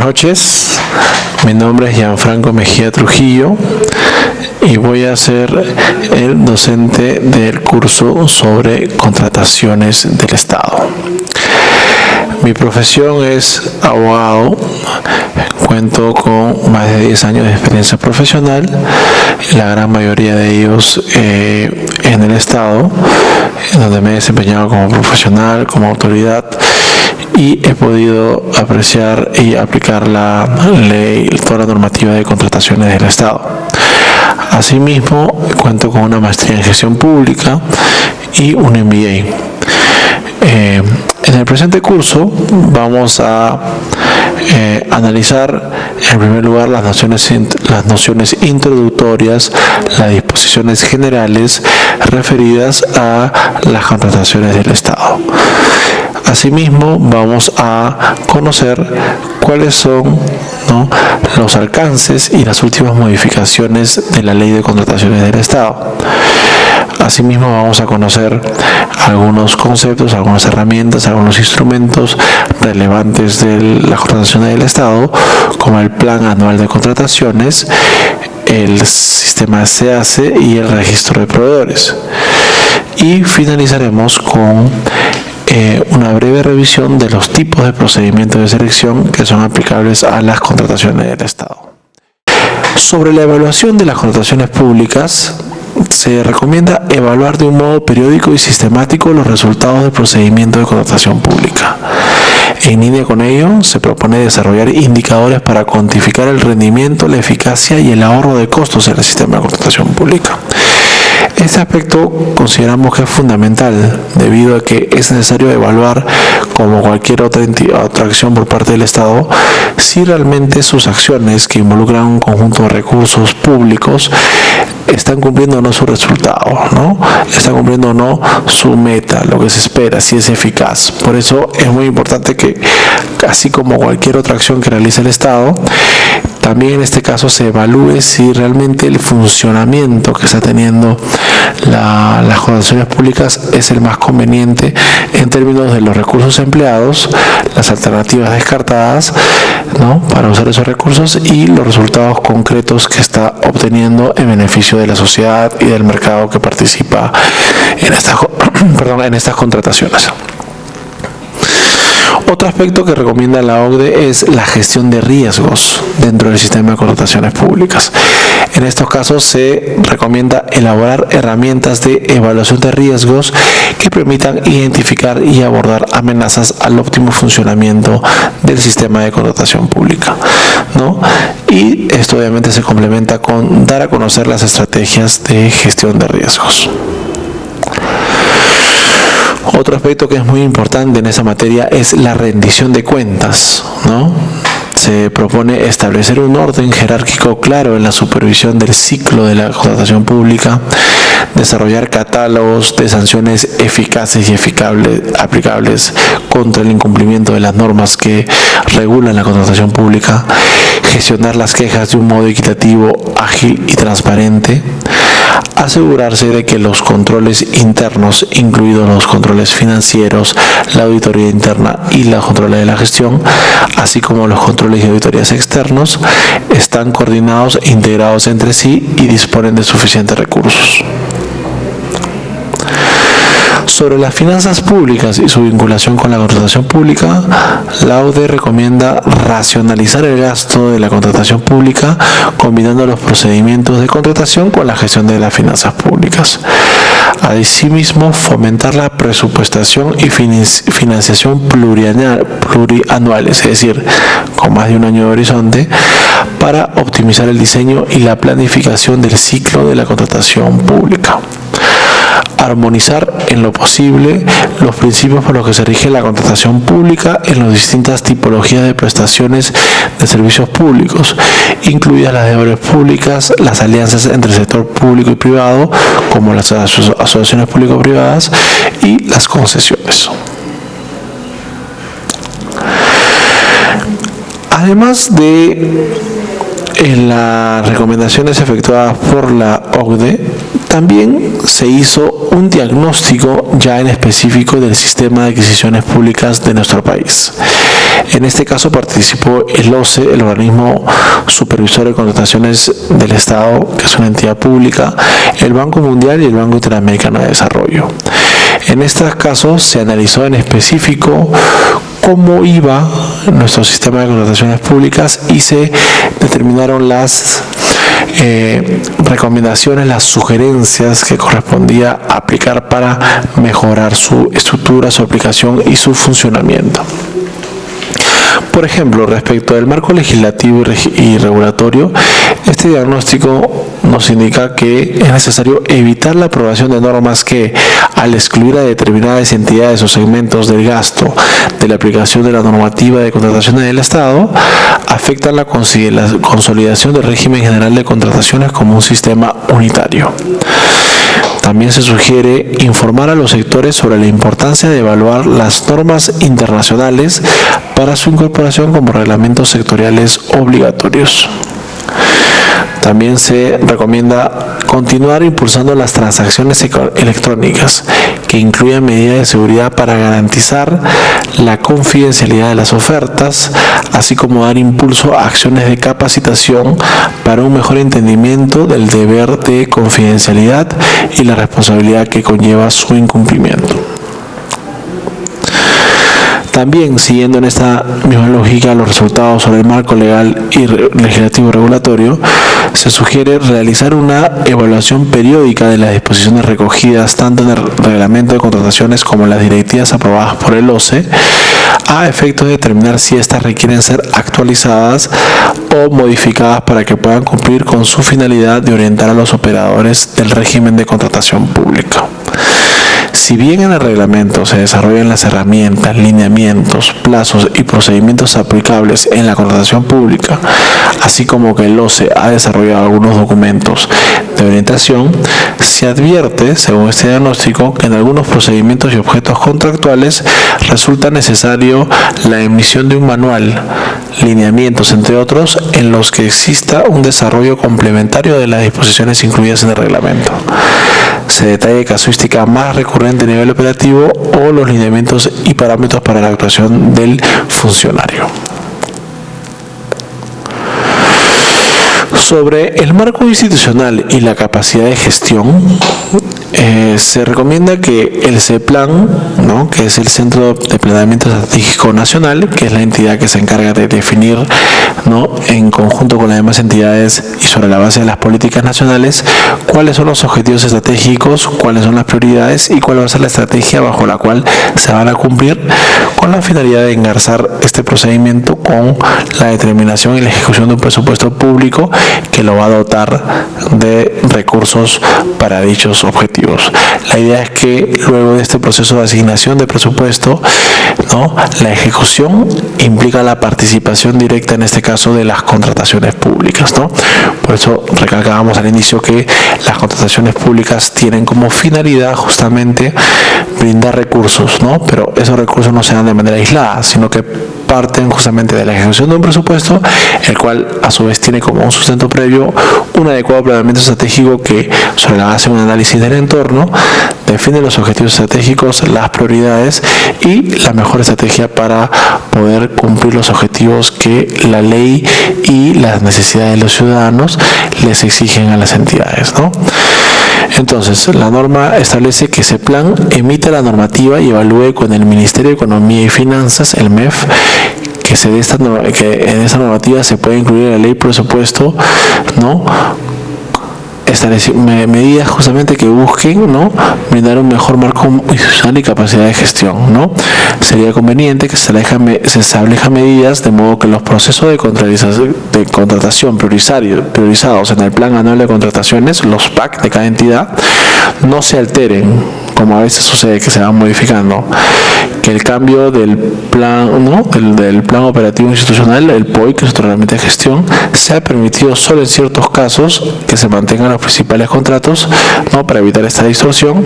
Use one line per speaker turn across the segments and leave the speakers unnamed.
noches, mi nombre es Gianfranco Mejía Trujillo y voy a ser el docente del curso sobre contrataciones del Estado. Mi profesión es abogado, cuento con más de 10 años de experiencia profesional, la gran mayoría de ellos en el Estado, donde me he desempeñado como profesional, como autoridad, y he podido apreciar y aplicar la ley, toda la normativa de contrataciones del Estado. Asimismo, cuento con una maestría en gestión pública y un MBA. En el presente curso vamos a analizar en primer lugar las nociones introductorias, las disposiciones generales referidas a las contrataciones del Estado. Asimismo, vamos a conocer cuáles son los alcances y las últimas modificaciones de la Ley de Contrataciones del Estado. Asimismo, vamos a conocer algunos conceptos, algunas herramientas, algunos instrumentos relevantes de las contrataciones del Estado, como el Plan Anual de Contrataciones, el sistema SEACE y el registro de proveedores. Y finalizaremos con una breve revisión de los tipos de procedimientos de selección que son aplicables a las contrataciones del Estado. Sobre la evaluación de las contrataciones públicas, se recomienda evaluar de un modo periódico y sistemático los resultados del procedimiento de contratación pública. En línea con ello, se propone desarrollar indicadores para cuantificar el rendimiento, la eficacia y el ahorro de costos en el sistema de contratación pública. Este aspecto consideramos que es fundamental debido a que es necesario evaluar, como cualquier otra acción por parte del Estado, si realmente sus acciones que involucran un conjunto de recursos públicos están cumpliendo o no su resultado, están cumpliendo o no su meta, lo que se espera, si es eficaz. Por eso es muy importante que, así como cualquier otra acción que realice el Estado, también en este caso se evalúe si realmente el funcionamiento que está teniendo las contrataciones públicas es el más conveniente en términos de los recursos empleados, las alternativas descartadas para usar esos recursos y los resultados concretos que está obteniendo en beneficio de la sociedad y del mercado que participa en estas contrataciones. Otro aspecto que recomienda la OCDE es la gestión de riesgos dentro del sistema de contrataciones públicas. En estos casos se recomienda elaborar herramientas de evaluación de riesgos que permitan identificar y abordar amenazas al óptimo funcionamiento del sistema de contratación pública, Y esto obviamente se complementa con dar a conocer las estrategias de gestión de riesgos. Otro aspecto que es muy importante en esa materia es la rendición de cuentas, Se propone establecer un orden jerárquico claro en la supervisión del ciclo de la contratación pública, desarrollar catálogos de sanciones eficaces y aplicables contra el incumplimiento de las normas que regulan la contratación pública, gestionar las quejas de un modo equitativo, ágil y transparente, asegurarse de que los controles internos, incluidos los controles financieros, la auditoría interna y la controles de la gestión, así como los controles y auditorías externos, están coordinados e integrados entre sí y disponen de suficientes recursos. Sobre las finanzas públicas y su vinculación con la contratación pública, la OCDE recomienda racionalizar el gasto de la contratación pública combinando los procedimientos de contratación con la gestión de las finanzas públicas. Asimismo, fomentar la presupuestación y financiación plurianuales, es decir, con más de un año de horizonte, para optimizar el diseño y la planificación del ciclo de la contratación pública. Armonizar en lo posible los principios por los que se rige la contratación pública en las distintas tipologías de prestaciones de servicios públicos, incluidas las de obras públicas, las alianzas entre el sector público y privado, como las asociaciones público-privadas y las concesiones. Además de en las recomendaciones efectuadas por la OCDE, también se hizo un diagnóstico ya en específico del sistema de adquisiciones públicas de nuestro país. En este caso participó el OCE, el Organismo Supervisor de Contrataciones del Estado, que es una entidad pública, el Banco Mundial y el Banco Interamericano de Desarrollo. En estos casos se analizó en específico cómo iba nuestro sistema de contrataciones públicas y se determinaron las recomendaciones, las sugerencias que correspondía aplicar para mejorar su estructura, su aplicación y su funcionamiento. Por ejemplo, respecto del marco legislativo y regulatorio, este diagnóstico nos indica que es necesario evitar la aprobación de normas que, al excluir a determinadas entidades o segmentos del gasto de la aplicación de la normativa de contrataciones del Estado, afectan la consolidación del régimen general de contrataciones como un sistema unitario. También se sugiere informar a los sectores sobre la importancia de evaluar las normas internacionales para su incorporación como reglamentos sectoriales obligatorios. También se recomienda continuar impulsando las transacciones electrónicas que incluyan medidas de seguridad para garantizar la confidencialidad de las ofertas, así como dar impulso a acciones de capacitación para un mejor entendimiento del deber de confidencialidad y la responsabilidad que conlleva su incumplimiento. También, siguiendo en esta misma lógica los resultados sobre el marco legal y legislativo regulatorio, se sugiere realizar una evaluación periódica de las disposiciones recogidas tanto en el reglamento de contrataciones como en las directivas aprobadas por el OCE, a efectos de determinar si éstas requieren ser actualizadas o modificadas para que puedan cumplir con su finalidad de orientar a los operadores del régimen de contratación pública. Si bien en el reglamento se desarrollan las herramientas, lineamientos, plazos y procedimientos aplicables en la contratación pública, así como que el OCE ha desarrollado algunos documentos de orientación, se advierte, según este diagnóstico, que en algunos procedimientos y objetos contractuales resulta necesario la emisión de un manual, lineamientos, entre otros, en los que exista un desarrollo complementario de las disposiciones incluidas en el reglamento. Se detalla casuística más recurrente a nivel operativo o los lineamientos y parámetros para la actuación del funcionario. Sobre el marco institucional y la capacidad de gestión, se recomienda que el CEPLAN, ¿no?, que es el Centro de Planeamiento Estratégico Nacional, que es la entidad que se encarga de definir, ¿no?, en conjunto con las demás entidades y sobre la base de las políticas nacionales, cuáles son los objetivos estratégicos, cuáles son las prioridades y cuál va a ser la estrategia bajo la cual se van a cumplir, con la finalidad de engarzar este procedimiento con la determinación y la ejecución de un presupuesto público que lo va a dotar de recursos para dichos objetivos. La idea es que luego de este proceso de asignación de presupuesto, ¿no?, la ejecución implica la participación directa, en este caso, de las contrataciones públicas, ¿no? Por eso recalcábamos al inicio que las contrataciones públicas tienen como finalidad justamente brindar recursos, ¿no? Pero esos recursos no se dan de manera aislada, sino que parten justamente de la ejecución de un presupuesto, el cual a su vez tiene como un sustento previo un adecuado planeamiento estratégico que, sobre la base de un análisis del entorno, define los objetivos estratégicos, las prioridades y la mejor estrategia para poder cumplir los objetivos que la ley y las necesidades de los ciudadanos les exigen a las entidades, ¿no? Entonces, la norma establece que CEPLAN emite la normativa y evalúe con el Ministerio de Economía y Finanzas, el MEF, que en esta normativa se puede incluir en la ley presupuesto, ¿no?, medidas justamente que busquen, ¿no?, brindar un mejor marco institucional y capacidad de gestión, ¿no? Sería conveniente que se establezcan medidas de modo que los procesos de contratación priorizados en el Plan Anual de Contrataciones, los PAC de cada entidad, no se alteren, como a veces sucede que se van modificando, que el cambio del plan, ¿no? del plan operativo institucional, el POI, que es otro herramienta de gestión, se ha permitido solo en ciertos casos que se mantengan los principales contratos, ¿no? Para evitar esta distorsión,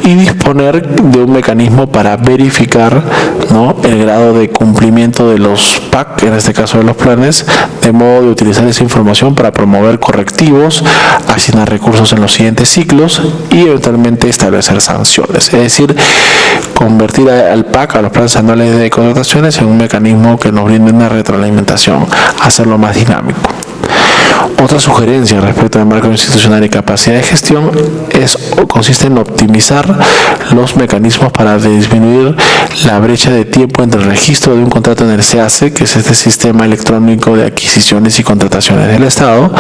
y disponer de un mecanismo para verificar, ¿no? el grado de cumplimiento de los PAC, en este caso de los planes, de modo de utilizar esa información para promover correctivos, asignar recursos en los siguientes ciclos y eventualmente establecer sanciones. Es decir, convertir al PAC, a los planes anuales de contrataciones, en un mecanismo que nos brinde una retroalimentación, hacerlo más dinámico. Otra sugerencia respecto al marco institucional y capacidad de gestión consiste en optimizar los mecanismos para disminuir la brecha de tiempo entre el registro de un contrato en el SEACE, que es este sistema electrónico de adquisiciones y contrataciones del Estado,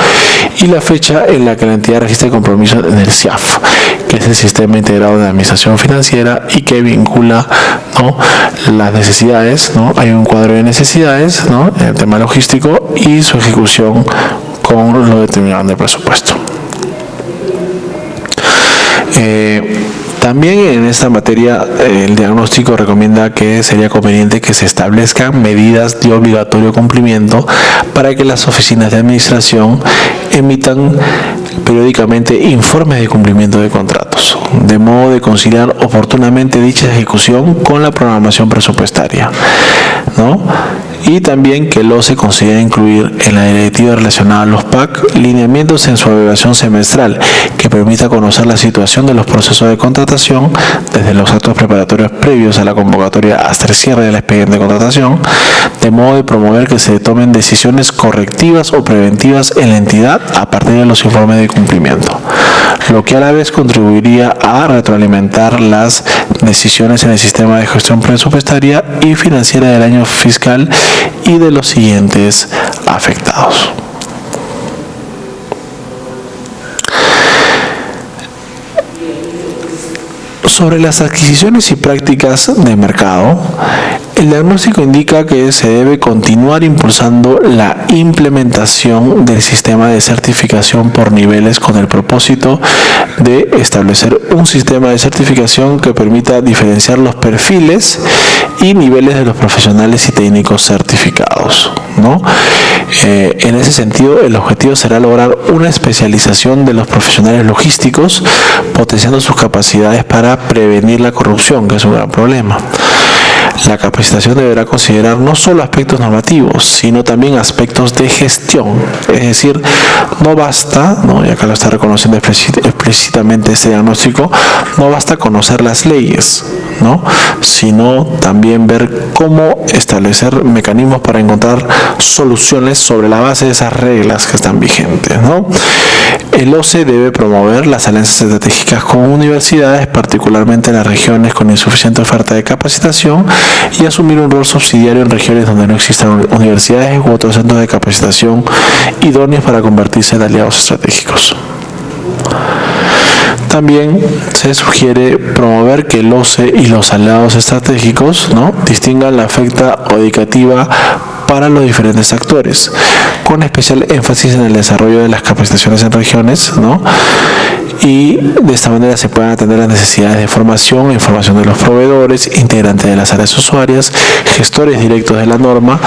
y la fecha en la que la entidad registra el compromiso en el SIAF, que es el Sistema Integrado de Administración Financiera y que vincula, ¿no? las necesidades, ¿no? Hay un cuadro de necesidades, ¿no? en el tema logístico y su ejecución con lo determinado en el presupuesto. También en esta materia el diagnóstico recomienda que sería conveniente que se establezcan medidas de obligatorio cumplimiento para que las oficinas de administración emitan periódicamente informes de cumplimiento de contratos, de modo de conciliar oportunamente dicha ejecución con la programación presupuestaria, ¿no? Y también que el OCE considera incluir en la directiva relacionada a los PAC lineamientos en su evaluación semestral que permita conocer la situación de los procesos de contratación desde los actos preparatorios previos a la convocatoria hasta el cierre del expediente de contratación, de modo de promover que se tomen decisiones correctivas o preventivas en la entidad a partir de los informes de cumplimiento, lo que a la vez contribuiría a retroalimentar las decisiones en el sistema de gestión presupuestaria y financiera del año fiscal y de los siguientes afectados. Sobre las adquisiciones y prácticas de mercado, el diagnóstico indica que se debe continuar impulsando la implementación del sistema de certificación por niveles con el propósito de establecer un sistema de certificación que permita diferenciar los perfiles y niveles de los profesionales y técnicos certificados, ¿no? En ese sentido, el objetivo será lograr una especialización de los profesionales logísticos, potenciando sus capacidades para prevenir la corrupción, que es un gran problema. La capacitación deberá considerar no solo aspectos normativos, sino también aspectos de gestión. Es decir, no basta, ¿no? y acá lo está reconociendo explícitamente este diagnóstico, no basta conocer las leyes, ¿no? sino también ver cómo establecer mecanismos para encontrar soluciones sobre la base de esas reglas que están vigentes, ¿no? El OCE debe promover las alianzas estratégicas con universidades, particularmente en las regiones con insuficiente oferta de capacitación, y asumir un rol subsidiario en regiones donde no existan universidades u otros centros de capacitación idóneos para convertirse en aliados estratégicos. También se sugiere promover que el OCE y los aliados estratégicos, ¿no? distingan la oferta educativa para los diferentes actores, con especial énfasis en el desarrollo de las capacitaciones en regiones, ¿no? y de esta manera se puedan atender las necesidades de formación e información de los proveedores, integrantes de las áreas usuarias, gestores directos de la norma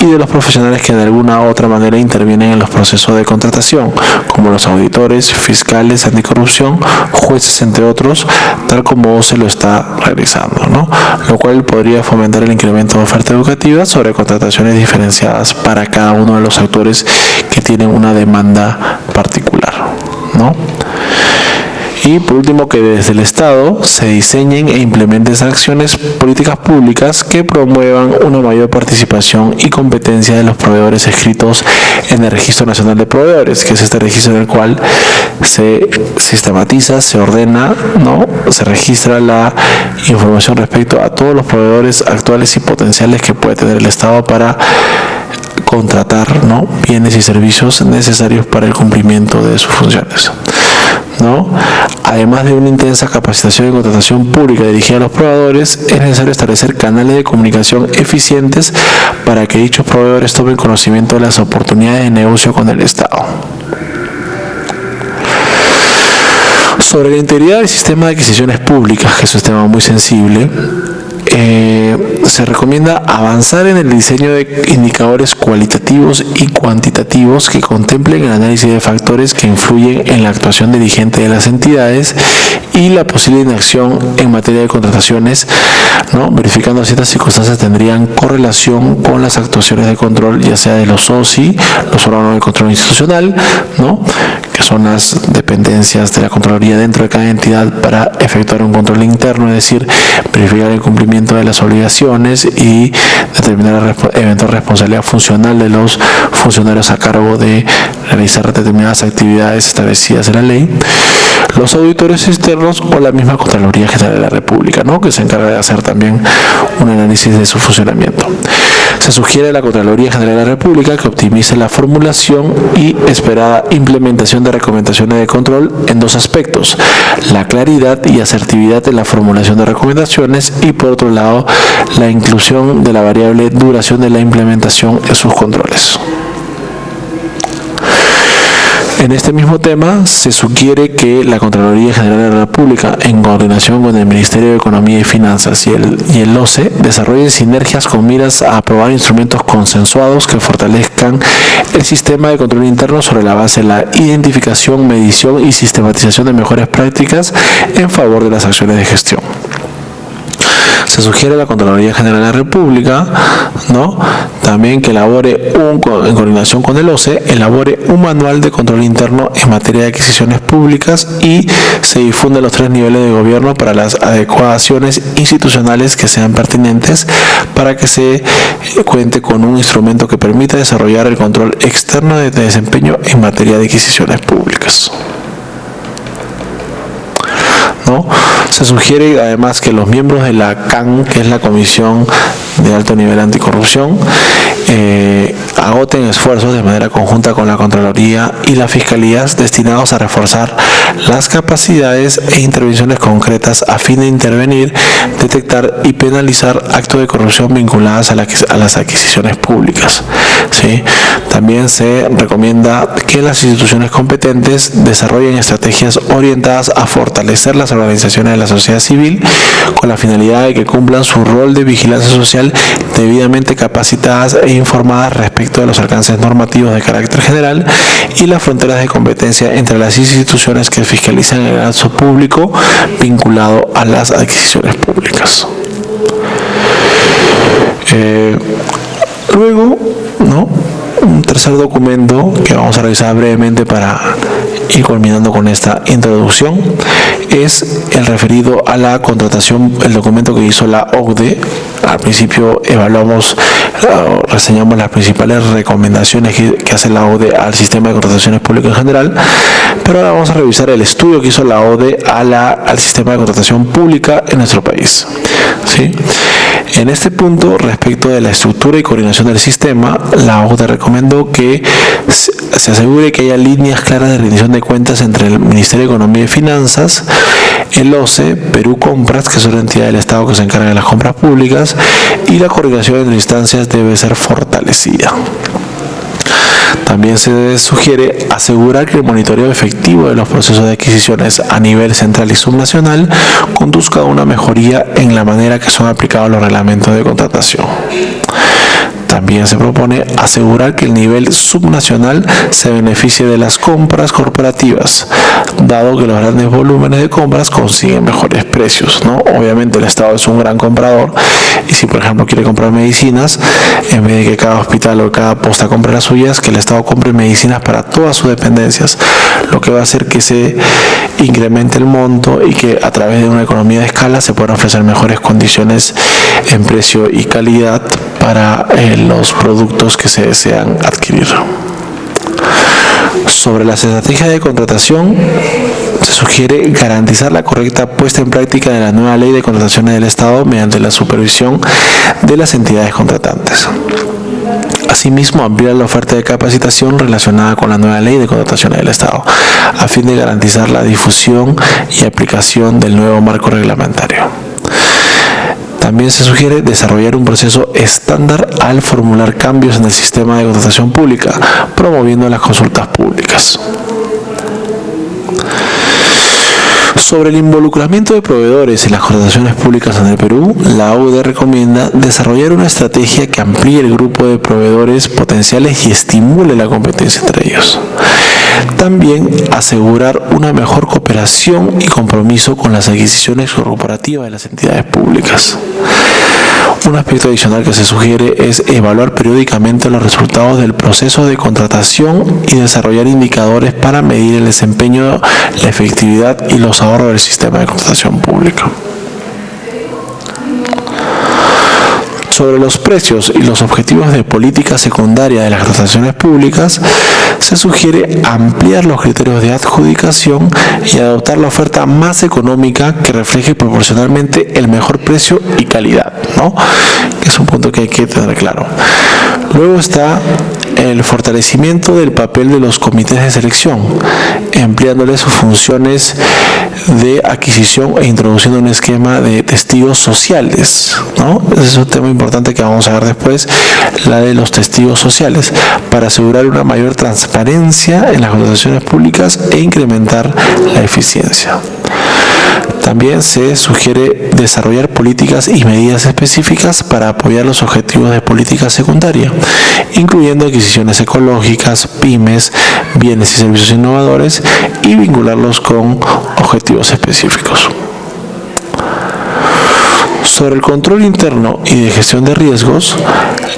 y de los profesionales que de alguna u otra manera intervienen en los procesos de contratación, como los auditores, fiscales, anticorrupción, jueces, entre otros, tal como se lo está realizando, ¿no? Lo cual podría fomentar el incremento de oferta educativa sobre contrataciones diferenciadas para cada uno de los actores que tienen una demanda particular, ¿no? Y por último, que desde el Estado se diseñen e implementen acciones políticas públicas que promuevan una mayor participación y competencia de los proveedores inscritos en el Registro Nacional de Proveedores, que es este registro en el cual se sistematiza, se ordena, ¿no? se registra la información respecto a todos los proveedores actuales y potenciales que puede tener el Estado para contratar, ¿no? bienes y servicios necesarios para el cumplimiento de sus funciones, ¿no? Además de una intensa capacitación y contratación pública dirigida a los proveedores, es necesario establecer canales de comunicación eficientes para que dichos proveedores tomen conocimiento de las oportunidades de negocio con el Estado. Sobre la integridad del sistema de adquisiciones públicas, que es un tema muy sensible, se recomienda avanzar en el diseño de indicadores cualitativos y cuantitativos que contemplen el análisis de factores que influyen en la actuación dirigente de las entidades y la posible inacción en materia de contrataciones, ¿no? Verificando si estas circunstancias tendrían correlación con las actuaciones de control, ya sea de los OSI, los órganos de control institucional, ¿no? Que son las dependencias de la Contraloría dentro de cada entidad para efectuar un control interno, es decir, verificar el cumplimiento de las obligaciones y determinar la eventual responsabilidad funcional de los funcionarios a cargo de realizar determinadas actividades establecidas en la ley, los auditores externos o la misma Contraloría General de la República, ¿no? Que se encarga de hacer también un análisis de su funcionamiento. Se sugiere a la Contraloría General de la República que optimice la formulación y esperada implementación de recomendaciones de control en dos aspectos: la claridad y asertividad en la formulación de recomendaciones y, por otro lado, la inclusión de la variable duración de la implementación en sus controles. En este mismo tema, se sugiere que la Contraloría General de la República, en coordinación con el Ministerio de Economía y Finanzas y el OCE, desarrolle sinergias con miras a aprobar instrumentos consensuados que fortalezcan el sistema de control interno sobre la base de la identificación, medición y sistematización de mejores prácticas en favor de las acciones de gestión. Se sugiere a la Contraloría General de la República, ¿no?, también que elabore en coordinación con el OCE, elabore un manual de control interno en materia de adquisiciones públicas y se difunda los 3 niveles de gobierno para las adecuaciones institucionales que sean pertinentes para que se cuente con un instrumento que permita desarrollar el control externo de desempeño en materia de adquisiciones públicas, ¿no? Se sugiere además que los miembros de la CAN, que es la Comisión de Alto Nivel Anticorrupción, agoten esfuerzos de manera conjunta con la Contraloría y las Fiscalías destinados a reforzar las capacidades e intervenciones concretas a fin de intervenir, detectar y penalizar actos de corrupción vinculados a las adquisiciones públicas, ¿sí? También se recomienda que las instituciones competentes desarrollen estrategias orientadas a fortalecer las organizaciones de la sociedad civil con la finalidad de que cumplan su rol de vigilancia social, debidamente capacitadas e informadas respecto de los alcances normativos de carácter general y las fronteras de competencia entre las instituciones que fiscalizan el gasto público vinculado a las adquisiciones públicas. Luego, ¿no?, un tercer documento que vamos a revisar brevemente para ir culminando con esta introducción es el referido a la contratación, el documento que hizo la OCDE. Al principio reseñamos las principales recomendaciones que hace la OCDE al sistema de contrataciones públicas en general, pero ahora vamos a revisar el estudio que hizo la OCDE al sistema de contratación pública en nuestro país, ¿sí? En este punto, respecto de la estructura y coordinación del sistema, la OCDE recomendó que se asegure que haya líneas claras de rendición de cuentas entre el Ministerio de Economía y Finanzas, el OCE, Perú Compras, que es una entidad del Estado que se encarga de las compras públicas, y la coordinación entre instancias debe ser fortalecida. También se sugiere asegurar que el monitoreo efectivo de los procesos de adquisiciones a nivel central y subnacional conduzca a una mejoría en la manera que son aplicados los reglamentos de contratación. También se propone asegurar que el nivel subnacional se beneficie de las compras corporativas, dado que los grandes volúmenes de compras consiguen mejores precios, ¿no? Obviamente el Estado es un gran comprador y si, por ejemplo, quiere comprar medicinas, en vez de que cada hospital o cada posta compre las suyas, que el Estado compre medicinas para todas sus dependencias, lo que va a hacer que se incremente el monto y que a través de una economía de escala se puedan ofrecer mejores condiciones en precio y calidad para los productos que se desean adquirir. Sobre las estrategias de contratación, se sugiere garantizar la correcta puesta en práctica de la nueva ley de contrataciones del Estado mediante la supervisión de las entidades contratantes. Asimismo, ampliar la oferta de capacitación relacionada con la nueva ley de contrataciones del Estado, a fin de garantizar la difusión y aplicación del nuevo marco reglamentario. También se sugiere desarrollar un proceso estándar al formular cambios en el sistema de contratación pública, promoviendo las consultas públicas. Sobre el involucramiento de proveedores en las contrataciones públicas en el Perú, la OCDE recomienda desarrollar una estrategia que amplíe el grupo de proveedores potenciales y estimule la competencia entre ellos. También asegurar una mejor cooperación y compromiso con las adquisiciones corporativas de las entidades públicas. Un aspecto adicional que se sugiere es evaluar periódicamente los resultados del proceso de contratación y desarrollar indicadores para medir el desempeño, la efectividad y los ahorros del sistema de contratación pública. Sobre los precios y los objetivos de política secundaria de las contrataciones públicas, se sugiere ampliar los criterios de adjudicación y adoptar la oferta más económica que refleje proporcionalmente el mejor precio y calidad, ¿no? Que es un punto que hay que tener claro. Luego está el fortalecimiento del papel de los comités de selección, empleándoles sus funciones de adquisición e introduciendo un esquema de testigos sociales, ¿no? Ese es un tema importante que vamos a ver después, la de los testigos sociales, para asegurar una mayor transparencia en las contrataciones públicas e incrementar la eficiencia. También se sugiere desarrollar políticas y medidas específicas para apoyar los objetivos de política secundaria, incluyendo adquisiciones ecológicas, pymes, bienes y servicios innovadores y vincularlos con objetivos específicos. Sobre el control interno y de gestión de riesgos,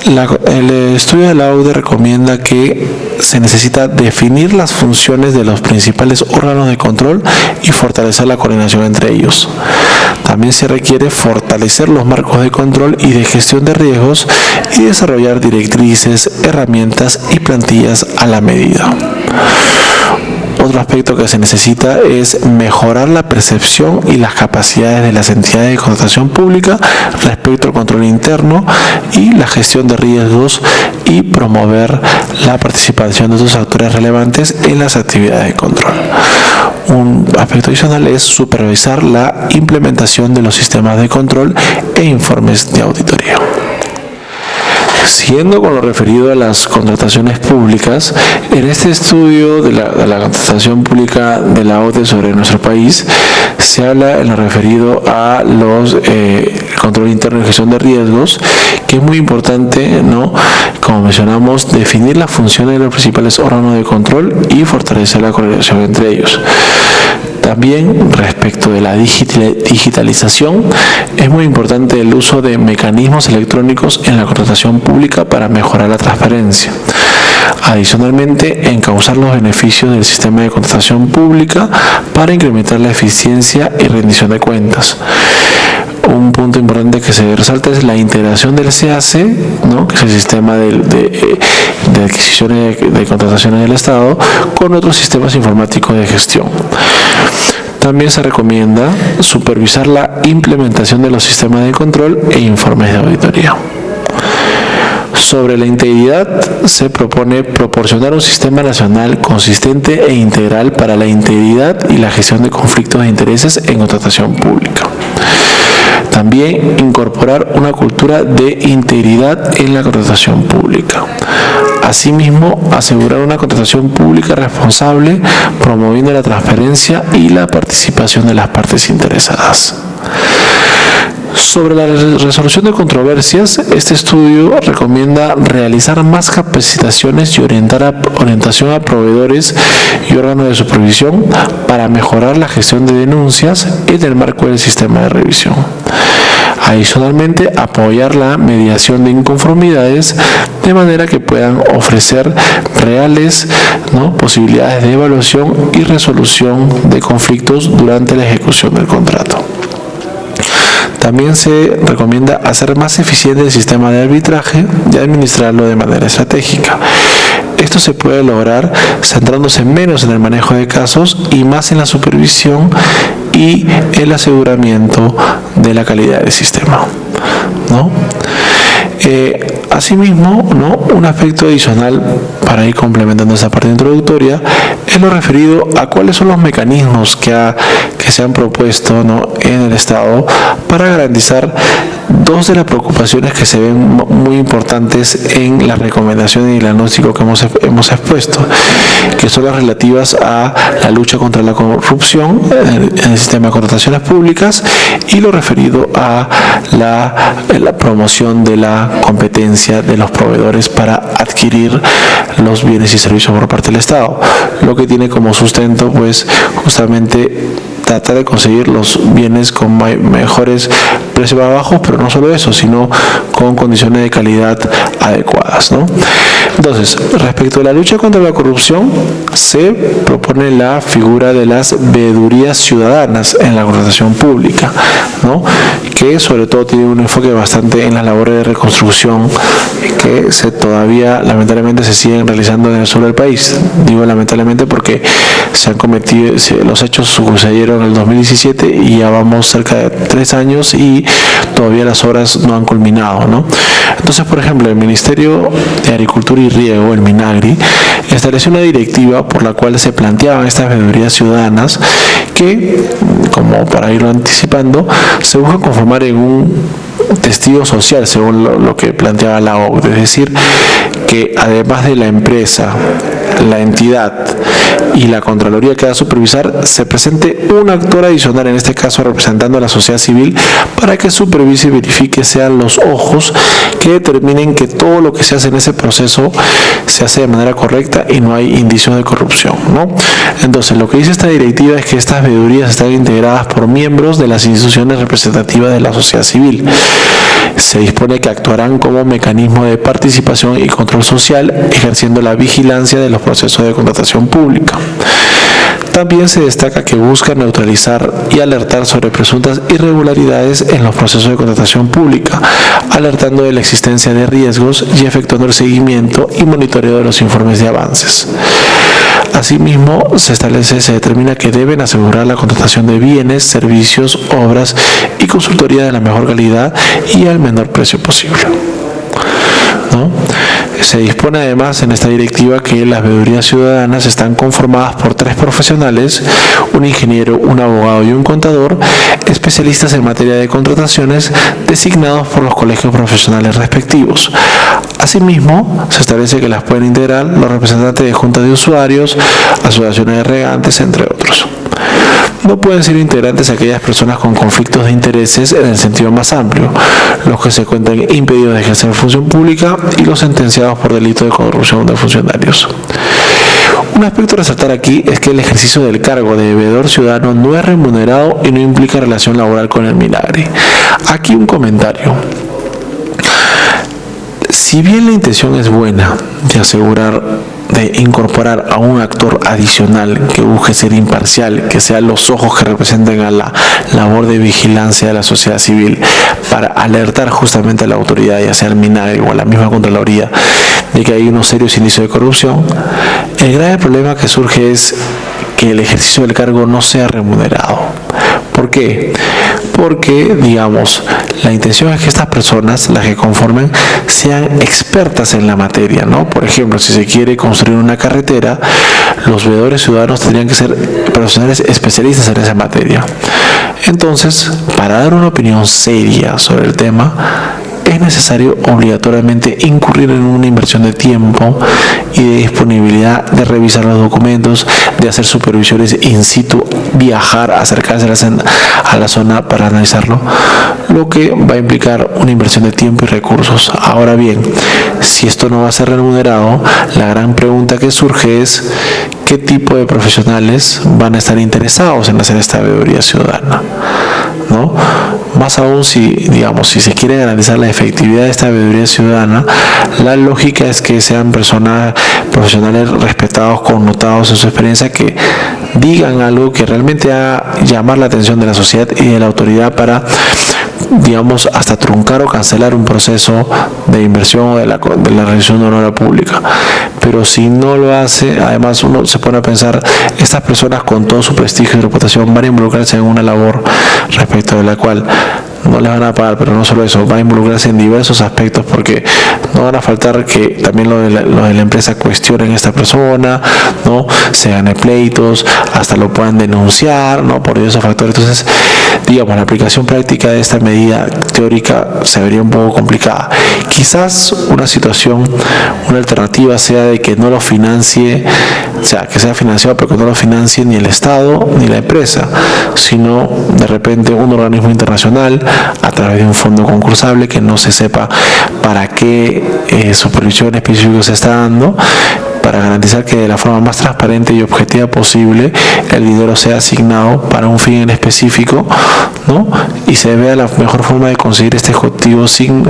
el estudio de la OCDE recomienda que se necesita definir las funciones de los principales órganos de control y fortalecer la coordinación entre ellos. También se requiere fortalecer los marcos de control y de gestión de riesgos y desarrollar directrices, herramientas y plantillas a la medida. Otro aspecto que se necesita es mejorar la percepción y las capacidades de las entidades de contratación pública respecto al control interno y la gestión de riesgos y promover la participación de otros actores relevantes en las actividades de control. Un aspecto adicional es supervisar la implementación de los sistemas de control e informes de auditoría. Siguiendo con lo referido a las contrataciones públicas, en este estudio de la contratación pública de la OCDE sobre nuestro país, se habla en lo referido a los control interno y gestión de riesgos, que es muy importante, ¿no? Como mencionamos, definir las funciones de los principales órganos de control y fortalecer la coordinación entre ellos. También respecto de la digitalización, es muy importante el uso de mecanismos electrónicos en la contratación pública para mejorar la transparencia. Adicionalmente, encauzar los beneficios del sistema de contratación pública para incrementar la eficiencia y rendición de cuentas. Un punto importante que se resalta es la integración del CAC, ¿no? Que es el sistema de adquisiciones de contrataciones del Estado, con otros sistemas informáticos de gestión. También se recomienda supervisar la implementación de los sistemas de control e informes de auditoría. Sobre la integridad, se propone proporcionar un sistema nacional consistente e integral para la integridad y la gestión de conflictos de intereses en contratación pública. También incorporar una cultura de integridad en la contratación pública. Asimismo, asegurar una contratación pública responsable, promoviendo la transparencia y la participación de las partes interesadas. Sobre la resolución de controversias, este estudio recomienda realizar más capacitaciones y orientación a proveedores y órganos de supervisión para mejorar la gestión de denuncias en el marco del sistema de revisión. Adicionalmente, apoyar la mediación de inconformidades de manera que puedan ofrecer reales, ¿no?, posibilidades de evaluación y resolución de conflictos durante la ejecución del contrato. También se recomienda hacer más eficiente el sistema de arbitraje y administrarlo de manera estratégica. Esto se puede lograr centrándose menos en el manejo de casos y más en la supervisión y el aseguramiento de la calidad del sistema, ¿no? Asimismo, ¿no?, un aspecto adicional para ir complementando esa parte introductoria es lo referido a cuáles son los mecanismos que se han propuesto, ¿no?, en el Estado para garantizar dos de las preocupaciones que se ven muy importantes en las recomendaciones y el diagnóstico que hemos expuesto, que son las relativas a la lucha contra la corrupción en el sistema de contrataciones públicas y lo referido a la promoción de la competencia de los proveedores para adquirir los bienes y servicios por parte del Estado, lo que tiene como sustento pues justamente tratar de conseguir los bienes con mejores precios más bajos, pero no solo eso, sino con condiciones de calidad adecuadas, ¿no? Entonces, respecto a la lucha contra la corrupción, se propone la figura de las veedurías ciudadanas en la contratación pública, ¿no? Que sobre todo tiene un enfoque bastante en las labores de reconstrucción que todavía lamentablemente se siguen realizando en el sur del país. Digo lamentablemente porque se han cometido, los hechos sucedieron en el 2017 y ya vamos cerca de 3 años y todavía las obras no han culminado, ¿no? Entonces, por ejemplo, el Ministerio de Agricultura y Riego, el MINAGRI, estableció una directiva por la cual se planteaban estas veedurías ciudadanas que, como para irlo anticipando, se busca conformar en un testigo social, según lo que planteaba la OCDE, es decir, que además de la empresa, la entidad y la Contraloría que va a supervisar, se presente un actor adicional, en este caso representando a la sociedad civil, para que supervise y verifique, sean los ojos que determinen que todo lo que se hace en ese proceso se hace de manera correcta y no hay indicios de corrupción, ¿no? Entonces, lo que dice esta directiva es que estas veedurías están integradas por miembros de las instituciones representativas de la sociedad civil. Se dispone que actuarán como mecanismo de participación y control social, ejerciendo la vigilancia de los procesos de contratación pública. También se destaca que busca neutralizar y alertar sobre presuntas irregularidades en los procesos de contratación pública, alertando de la existencia de riesgos y efectuando el seguimiento y monitoreo de los informes de avances. Asimismo, se determina que deben asegurar la contratación de bienes, servicios, obras y consultoría de la mejor calidad y al menor precio posible, ¿no? Se dispone además en esta directiva que las veedurías ciudadanas están conformadas por 3 profesionales, un ingeniero, un abogado y un contador, especialistas en materia de contrataciones, designados por los colegios profesionales respectivos. Asimismo, se establece que las pueden integrar los representantes de juntas de usuarios, asociaciones de regantes, entre otros. No pueden ser integrantes aquellas personas con conflictos de intereses en el sentido más amplio, los que se encuentran impedidos de ejercer función pública y los sentenciados por delito de corrupción de funcionarios. Un aspecto a resaltar aquí es que el ejercicio del cargo de veedor ciudadano no es remunerado y no implica relación laboral con el MINAGRI. Aquí un comentario. Si bien la intención es buena de incorporar a un actor adicional que busque ser imparcial, que sean los ojos que representen a la labor de vigilancia de la sociedad civil para alertar justamente a la autoridad, ya sea el MINAGRI o a la misma Contraloría, de que hay unos serios indicios de corrupción, el grave problema que surge es que el ejercicio del cargo no sea remunerado. ¿Por qué? Porque, digamos, la intención es que estas personas, las que conformen, sean expertas en la materia, ¿no? Por ejemplo, si se quiere construir una carretera, los veedores ciudadanos tendrían que ser profesionales especialistas en esa materia. Entonces, para dar una opinión seria sobre el tema, es necesario obligatoriamente incurrir en una inversión de tiempo y de disponibilidad de revisar los documentos, de hacer supervisiones in situ, viajar, acercarse a la zona para analizarlo, lo que va a implicar una inversión de tiempo y recursos. Ahora bien, si esto no va a ser remunerado, la gran pregunta que surge es ¿qué tipo de profesionales van a estar interesados en hacer esta veeduría ciudadana? ¿No? Más aún si se quiere garantizar la efectividad de esta veeduría ciudadana, la lógica es que sean personas profesionales respetados, connotados en su experiencia, que digan algo que realmente haga llamar la atención de la sociedad y de la autoridad para, hasta truncar o cancelar un proceso de inversión o de la realización de una obra pública. Pero si no lo hace, además uno se pone a pensar, estas personas con todo su prestigio y reputación van a involucrarse en una labor respecto de la cual no les van a pagar, pero no solo eso, van a involucrarse en diversos aspectos, porque no van a faltar que también los de la empresa cuestionen a esta persona, ¿no? Se gane pleitos, hasta lo puedan denunciar, ¿no? Por esos factores. Entonces, digamos, la aplicación práctica de esta medida teórica se vería un poco complicada. Quizás una alternativa sea de que no lo financie, o sea, que sea financiado pero que no lo financie ni el Estado ni la empresa, sino de repente un organismo internacional a través de un fondo concursable que no se sepa para qué supervisión específica se está dando, para garantizar que de la forma más transparente y objetiva posible el dinero sea asignado para un fin en específico, ¿no? Y se vea la mejor forma de conseguir este objetivo sin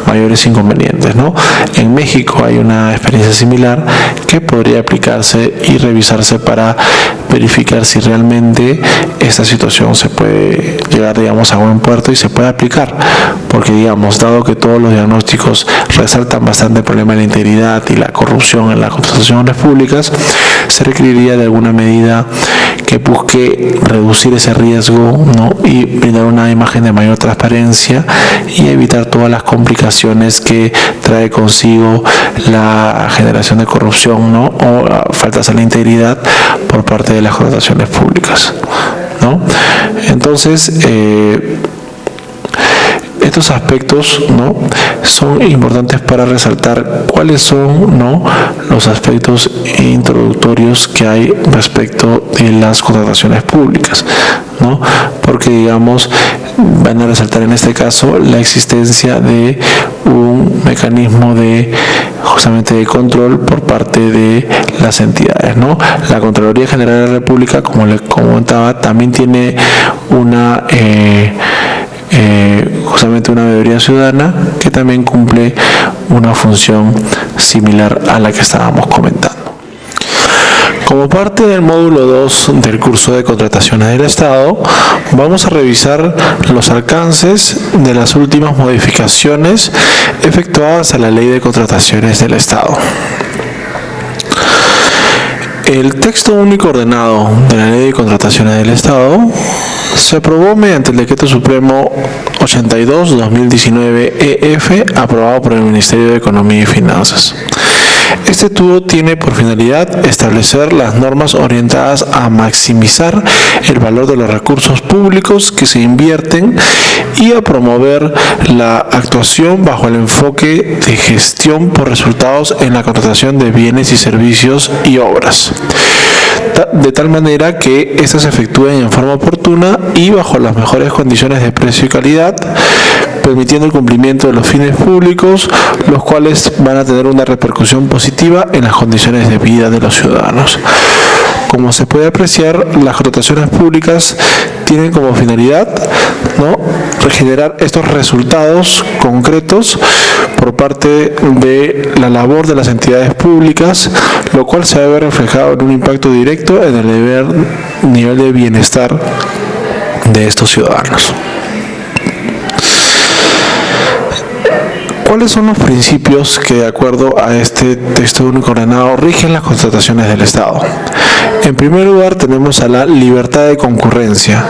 mayores inconvenientes, ¿no? En México hay una experiencia similar que podría aplicarse y revisarse para verificar si realmente esta situación se puede llegar, digamos, a buen puerto y se puede aplicar, porque, digamos, dado que todos los diagnósticos resaltan bastante el problema de la integridad y la corrupción en las contrataciones públicas, se requeriría de alguna medida que busque reducir ese riesgo, ¿no? Y brindar una imagen de mayor transparencia y evitar todas las complicaciones que trae consigo la generación de corrupción, ¿no? O faltas a la integridad por parte de las contrataciones públicas, ¿no? Entonces, estos aspectos, ¿no?, son importantes para resaltar cuáles son, ¿no?, los aspectos introductorios que hay respecto de las contrataciones públicas, ¿no? Porque, digamos, van a resaltar en este caso la existencia de un mecanismo de justamente de control por parte de las entidades, ¿no? La Contraloría General de la República, como les comentaba, también tiene una justamente una veeduría ciudadana que también cumple una función similar a la que estábamos comentando. Como parte del módulo 2 del curso de contrataciones del Estado, vamos a revisar los alcances de las últimas modificaciones efectuadas a la Ley de Contrataciones del Estado. El texto único ordenado de la Ley de Contrataciones del Estado se aprobó mediante el Decreto Supremo 82/2019-EF, aprobado por el Ministerio de Economía y Finanzas. Este estudio tiene por finalidad establecer las normas orientadas a maximizar el valor de los recursos públicos que se invierten y a promover la actuación bajo el enfoque de gestión por resultados en la contratación de bienes y servicios y obras, de tal manera que éstas se efectúen en forma oportuna y bajo las mejores condiciones de precio y calidad, permitiendo el cumplimiento de los fines públicos, los cuales van a tener una repercusión positiva en las condiciones de vida de los ciudadanos. Como se puede apreciar, las contrataciones públicas tienen como finalidad, ¿no?, generar estos resultados concretos por parte de la labor de las entidades públicas, lo cual se ve reflejado en un impacto directo en el nivel de bienestar de estos ciudadanos. ¿Cuáles son los principios que, de acuerdo a este texto único ordenado, rigen las contrataciones del Estado? En primer lugar, tenemos a la libertad de concurrencia,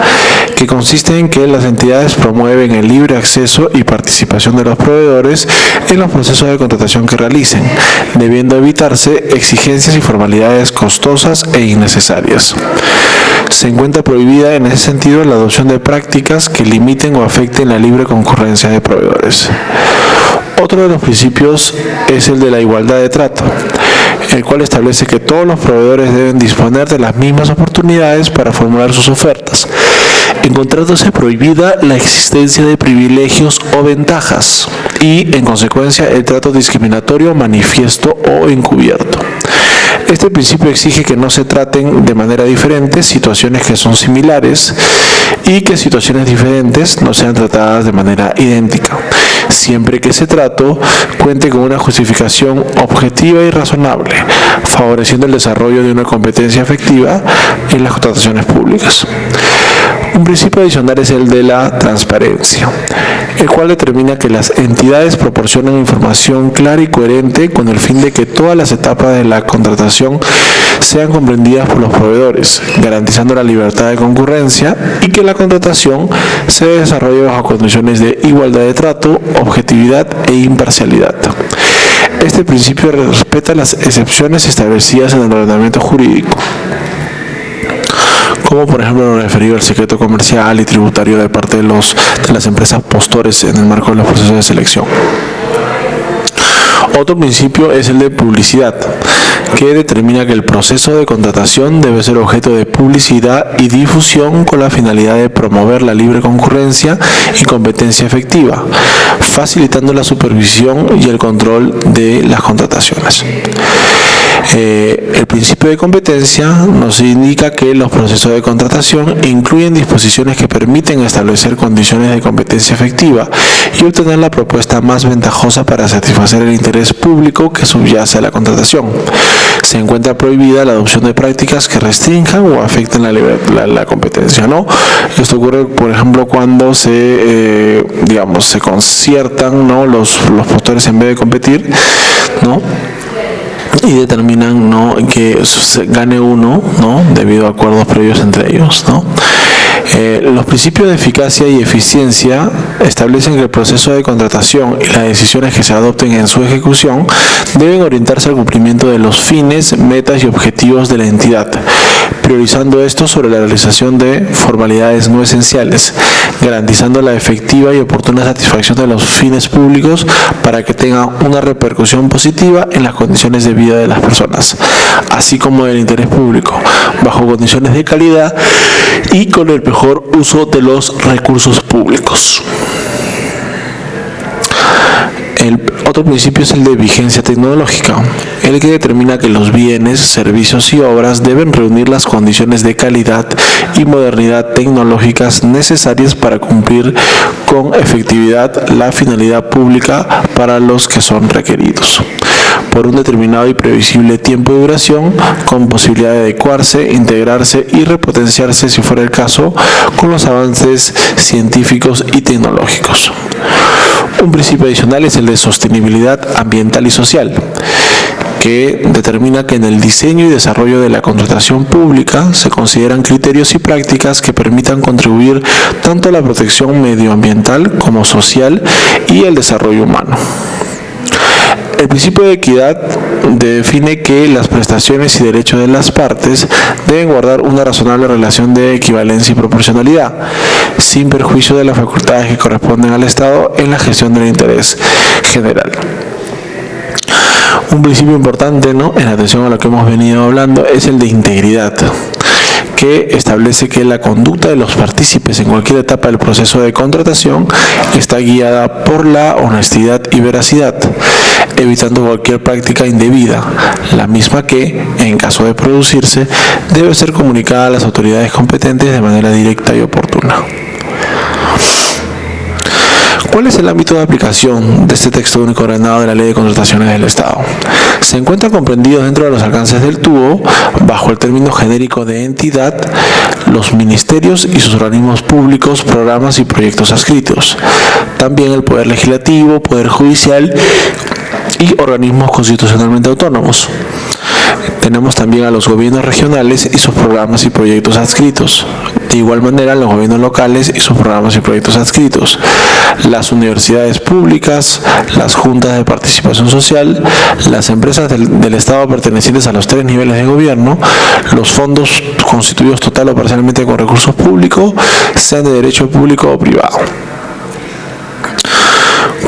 que consiste en que las entidades promueven el libre acceso y participación de los proveedores en los procesos de contratación que realicen, debiendo evitarse exigencias y formalidades costosas e innecesarias. Se encuentra prohibida en ese sentido la adopción de prácticas que limiten o afecten la libre concurrencia de proveedores. Otro de los principios es el de la igualdad de trato, el cual establece que todos los proveedores deben disponer de las mismas oportunidades para formular sus ofertas, encontrándose prohibida la existencia de privilegios o ventajas y, en consecuencia, el trato discriminatorio manifiesto o encubierto. Este principio exige que no se traten de manera diferente situaciones que son similares y que situaciones diferentes no sean tratadas de manera idéntica, siempre que ese trato cuente con una justificación objetiva y razonable, favoreciendo el desarrollo de una competencia efectiva en las contrataciones públicas. Un principio adicional es el de la transparencia, el cual determina que las entidades proporcionan información clara y coherente con el fin de que todas las etapas de la contratación sean comprendidas por los proveedores, garantizando la libertad de concurrencia y que la contratación se desarrolle bajo condiciones de igualdad de trato, objetividad e imparcialidad. Este principio respeta las excepciones establecidas en el ordenamiento jurídico. como por ejemplo lo referido al secreto comercial y tributario de parte de las empresas postores en el marco de los procesos de selección. Otro principio es el de publicidad, que determina que el proceso de contratación debe ser objeto de publicidad y difusión con la finalidad de promover la libre concurrencia y competencia efectiva, facilitando la supervisión y el control de las contrataciones. El principio de competencia nos indica que los procesos de contratación incluyen disposiciones que permiten establecer condiciones de competencia efectiva y obtener la propuesta más ventajosa para satisfacer el interés público que subyace a la contratación. Se encuentra prohibida la adopción de prácticas que restrinjan o afecten la competencia, ¿no? Esto ocurre, por ejemplo, cuando se conciertan, ¿no?, los postores en vez de competir, ¿no?, y determinan, ¿no?, que gane uno, ¿no?, debido a acuerdos previos entre ellos, ¿no? Los principios de eficacia y eficiencia establecen que el proceso de contratación y las decisiones que se adopten en su ejecución deben orientarse al cumplimiento de los fines, metas y objetivos de la entidad, priorizando esto sobre la realización de formalidades no esenciales, garantizando la efectiva y oportuna satisfacción de los fines públicos para que tengan una repercusión positiva en las condiciones de vida de las personas, así como del interés público, bajo condiciones de calidad y con el mejor uso de los recursos públicos. El otro principio es el de vigencia tecnológica, el que determina que los bienes, servicios y obras deben reunir las condiciones de calidad y modernidad tecnológicas necesarias para cumplir con efectividad la finalidad pública para los que son requeridos, por un determinado y previsible tiempo de duración, con posibilidad de adecuarse, integrarse y repotenciarse, si fuera el caso, con los avances científicos y tecnológicos. Un principio adicional es el de sostenibilidad ambiental y social, que determina que en el diseño y desarrollo de la contratación pública se consideran criterios y prácticas que permitan contribuir tanto a la protección medioambiental como social y el desarrollo humano. El principio de equidad define que las prestaciones y derechos de las partes deben guardar una razonable relación de equivalencia y proporcionalidad, sin perjuicio de las facultades que corresponden al Estado en la gestión del interés general. Un principio importante, ¿no?, en atención a lo que hemos venido hablando, es el de integridad, que establece que la conducta de los partícipes en cualquier etapa del proceso de contratación está guiada por la honestidad y veracidad, evitando cualquier práctica indebida, la misma que, en caso de producirse, debe ser comunicada a las autoridades competentes de manera directa y oportuna. ¿Cuál es el ámbito de aplicación de este texto único ordenado de la Ley de Contrataciones del Estado? Se encuentra comprendido dentro de los alcances del TUO, bajo el término genérico de entidad, los ministerios y sus organismos públicos, programas y proyectos adscritos. También el Poder Legislativo, Poder Judicial y organismos constitucionalmente autónomos. Tenemos también a los gobiernos regionales y sus programas y proyectos adscritos. De igual manera, los gobiernos locales y sus programas y proyectos adscritos. Las universidades públicas, las juntas de participación social, las empresas del Estado pertenecientes a los 3 niveles de gobierno, los fondos constituidos total o parcialmente con recursos públicos, sean de derecho público o privado.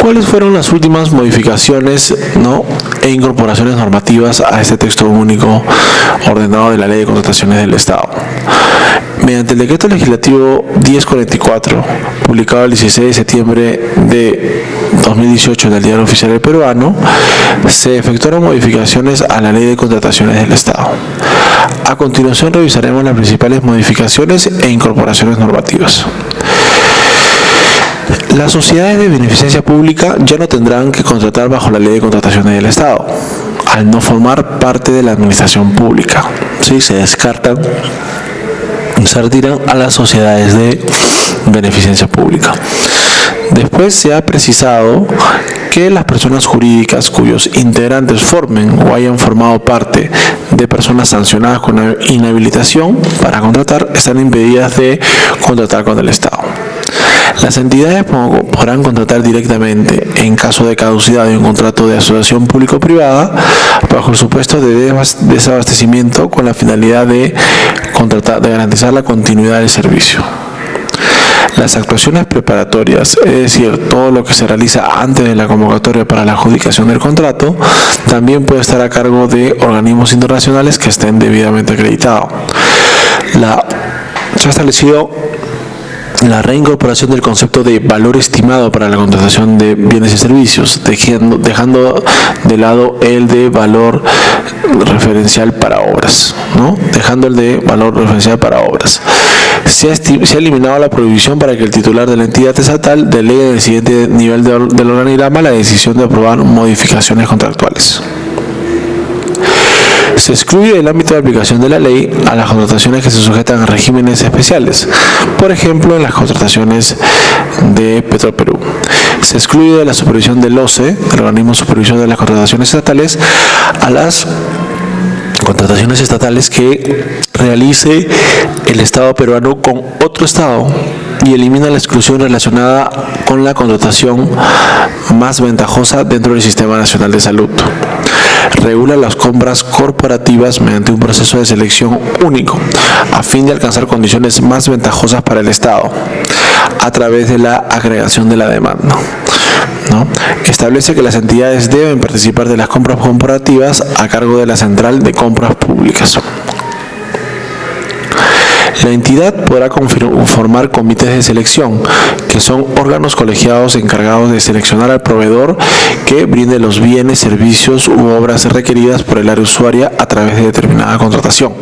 ¿Cuáles fueron las últimas modificaciones, ¿no?, e incorporaciones normativas a este texto único ordenado de la Ley de Contrataciones del Estado? Mediante el Decreto Legislativo 1044, publicado el 16 de septiembre de 2018 en el Diario Oficial del Peruano, se efectuaron modificaciones a la Ley de Contrataciones del Estado. A continuación revisaremos las principales modificaciones e incorporaciones normativas. Las sociedades de beneficencia pública ya no tendrán que contratar bajo la Ley de Contrataciones del Estado, al no formar parte de la administración pública. ¿Sí? Se descartan, se retiran a las sociedades de beneficencia pública. Después se ha precisado que las personas jurídicas cuyos integrantes formen o hayan formado parte de personas sancionadas con inhabilitación para contratar están impedidas de contratar con el Estado. Las entidades podrán contratar directamente en caso de caducidad de un contrato de asociación público-privada bajo el supuesto de desabastecimiento con la finalidad de garantizar la continuidad del servicio. Las actuaciones preparatorias, es decir, todo lo que se realiza antes de la convocatoria para la adjudicación del contrato, también puede estar a cargo de organismos internacionales que estén debidamente acreditados. Se ha establecido la reincorporación del concepto de valor estimado para la contratación de bienes y servicios, dejando de lado el de valor referencial para obras, ¿no? Dejando el de valor referencial para obras. Se ha eliminado la prohibición para que el titular de la entidad estatal delegue en el siguiente nivel del organigrama la decisión de aprobar modificaciones contractuales. Se excluye del ámbito de aplicación de la ley a las contrataciones que se sujetan a regímenes especiales, por ejemplo, en las contrataciones de Petroperú. Se excluye de la supervisión del OCE, el organismo de supervisión de las contrataciones estatales, a las contrataciones estatales que realice el Estado peruano con otro Estado, y elimina la exclusión relacionada con la contratación más ventajosa dentro del Sistema Nacional de Salud. Regula las compras corporativas mediante un proceso de selección único, a fin de alcanzar condiciones más ventajosas para el Estado, a través de la agregación de la demanda, ¿no? Establece que las entidades deben participar de las compras corporativas a cargo de la Central de Compras Públicas. La entidad podrá formar comités de selección, que son órganos colegiados encargados de seleccionar al proveedor que brinde los bienes, servicios u obras requeridas por el área usuaria a través de determinada contratación.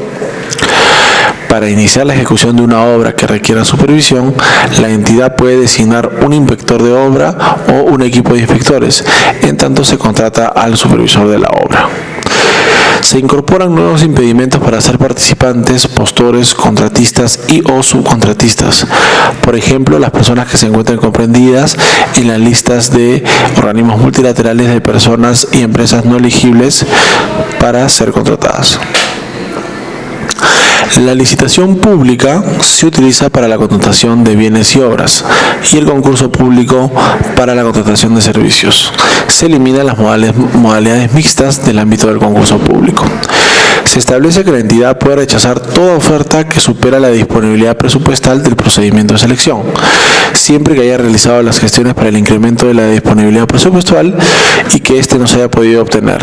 Para iniciar la ejecución de una obra que requiera supervisión, la entidad puede designar un inspector de obra o un equipo de inspectores, en tanto se contrata al supervisor de la obra. Se incorporan nuevos impedimentos para ser participantes, postores, contratistas y o subcontratistas. Por ejemplo, las personas que se encuentran comprendidas en las listas de organismos multilaterales de personas y empresas no elegibles para ser contratadas. La licitación pública se utiliza para la contratación de bienes y obras, y el concurso público para la contratación de servicios. Se eliminan las modalidades mixtas del ámbito del concurso público. Se establece que la entidad puede rechazar toda oferta que supera la disponibilidad presupuestal del procedimiento de selección, siempre que haya realizado las gestiones para el incremento de la disponibilidad presupuestal y que éste no se haya podido obtener.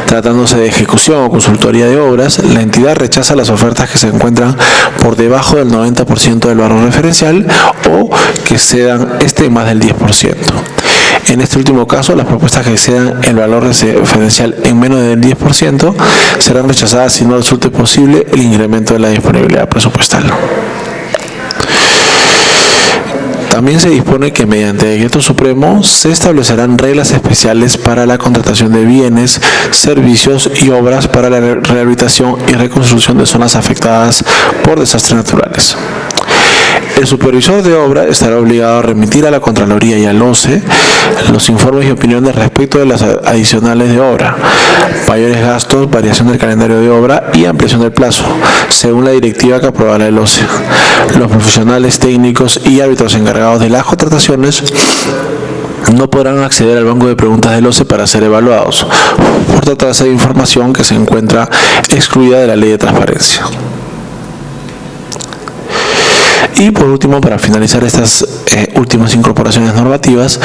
Tratándose de ejecución o consultoría de obras, la entidad rechaza las ofertas que se encuentran por debajo del 90% del valor referencial o que excedan más del 10%. En este último caso, las propuestas que excedan el valor referencial en menos del 10% serán rechazadas si no resulte posible el incremento de la disponibilidad presupuestal. También se dispone que mediante decreto supremo se establecerán reglas especiales para la contratación de bienes, servicios y obras para la rehabilitación y reconstrucción de zonas afectadas por desastres naturales. El supervisor de obra estará obligado a remitir a la Contraloría y al OCE los informes y opiniones respecto de las adicionales de obra, mayores gastos, variación del calendario de obra y ampliación del plazo, según la directiva que aprobará el OCE. Los profesionales técnicos y árbitros encargados de las contrataciones no podrán acceder al banco de preguntas del OCE para ser evaluados, por tratarse de información que se encuentra excluida de la Ley de Transparencia. Y por último, para finalizar estas últimas incorporaciones normativas,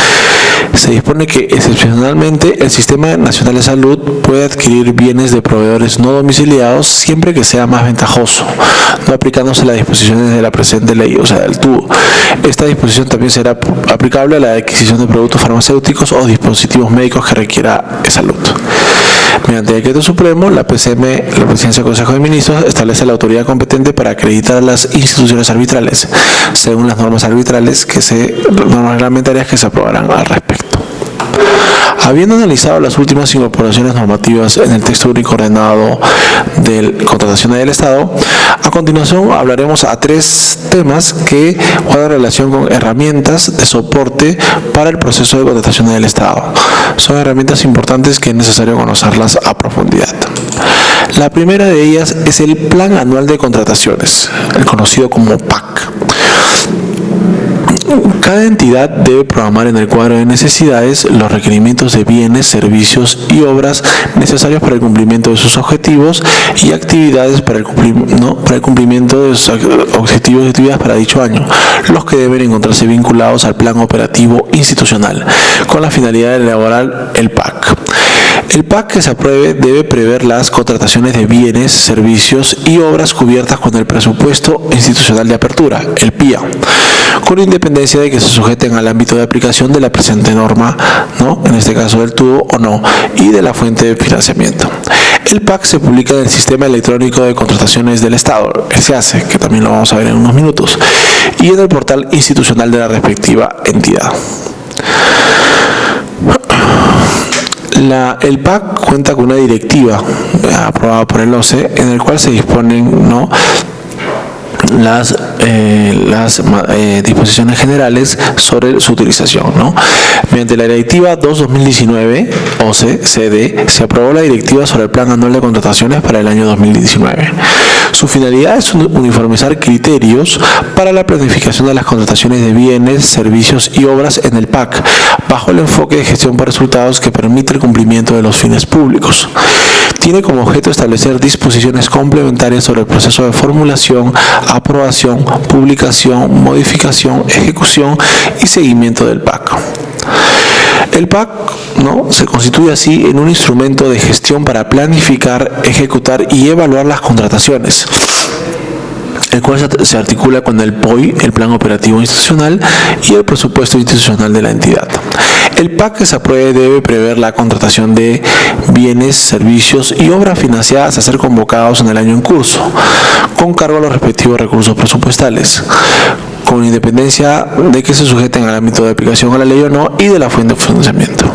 se dispone que excepcionalmente el Sistema Nacional de Salud puede adquirir bienes de proveedores no domiciliados siempre que sea más ventajoso, no aplicándose las disposiciones de la presente ley, o sea, del TUO. Esta disposición también será aplicable a la adquisición de productos farmacéuticos o dispositivos médicos que requiera salud. Mediante decreto supremo, la PCM, la Presidencia del Consejo de Ministros, establece la autoridad competente para acreditar a las instituciones arbitrales, según las normas arbitrales normas reglamentarias que se aprobarán al respecto. Habiendo analizado las últimas incorporaciones normativas en el texto único ordenado de contrataciones del Estado, a continuación hablaremos a tres temas que guardan relación con herramientas de soporte para el proceso de contrataciones del Estado. Son herramientas importantes que es necesario conocerlas a profundidad. La primera de ellas es el Plan Anual de Contrataciones, el conocido como PAC. Cada entidad debe programar en el cuadro de necesidades los requerimientos de bienes, servicios y obras necesarios para el cumplimiento de sus objetivos y actividades para el cumplimiento de sus objetivos y actividades para dicho año, los que deben encontrarse vinculados al plan operativo institucional, con la finalidad de elaborar el PAC. El PAC que se apruebe debe prever las contrataciones de bienes, servicios y obras cubiertas con el presupuesto institucional de apertura, el PIA, con independencia de que se sujeten al ámbito de aplicación de la presente norma, en este caso del tubo o no, y de la fuente de financiamiento. El PAC se publica en el Sistema Electrónico de Contrataciones del Estado, el SEACE, que también lo vamos a ver en unos minutos, y en el portal institucional de la respectiva entidad. El PAC cuenta con una directiva aprobada por el OCE, en el cual se disponen las disposiciones generales sobre su utilización. Mediante la Directiva 2-2019, OCE-CD, se aprobó la Directiva sobre el Plan Anual de Contrataciones para el año 2019. Su finalidad es uniformizar criterios para la planificación de las contrataciones de bienes, servicios y obras en el PAC, bajo el enfoque de gestión por resultados que permite el cumplimiento de los fines públicos. Tiene como objeto establecer disposiciones complementarias sobre el proceso de formulación, aprobación, publicación, modificación, ejecución y seguimiento del PAC. El PAC se constituye así en un instrumento de gestión para planificar, ejecutar y evaluar las contrataciones, el cual se articula con el POI, el Plan Operativo Institucional, y el presupuesto institucional de la entidad. El PAC que se apruebe debe prever la contratación de bienes, servicios y obras financiadas a ser convocados en el año en curso, con cargo a los respectivos recursos presupuestales, con independencia de que se sujeten al ámbito de aplicación a la ley o no y de la fuente de financiamiento.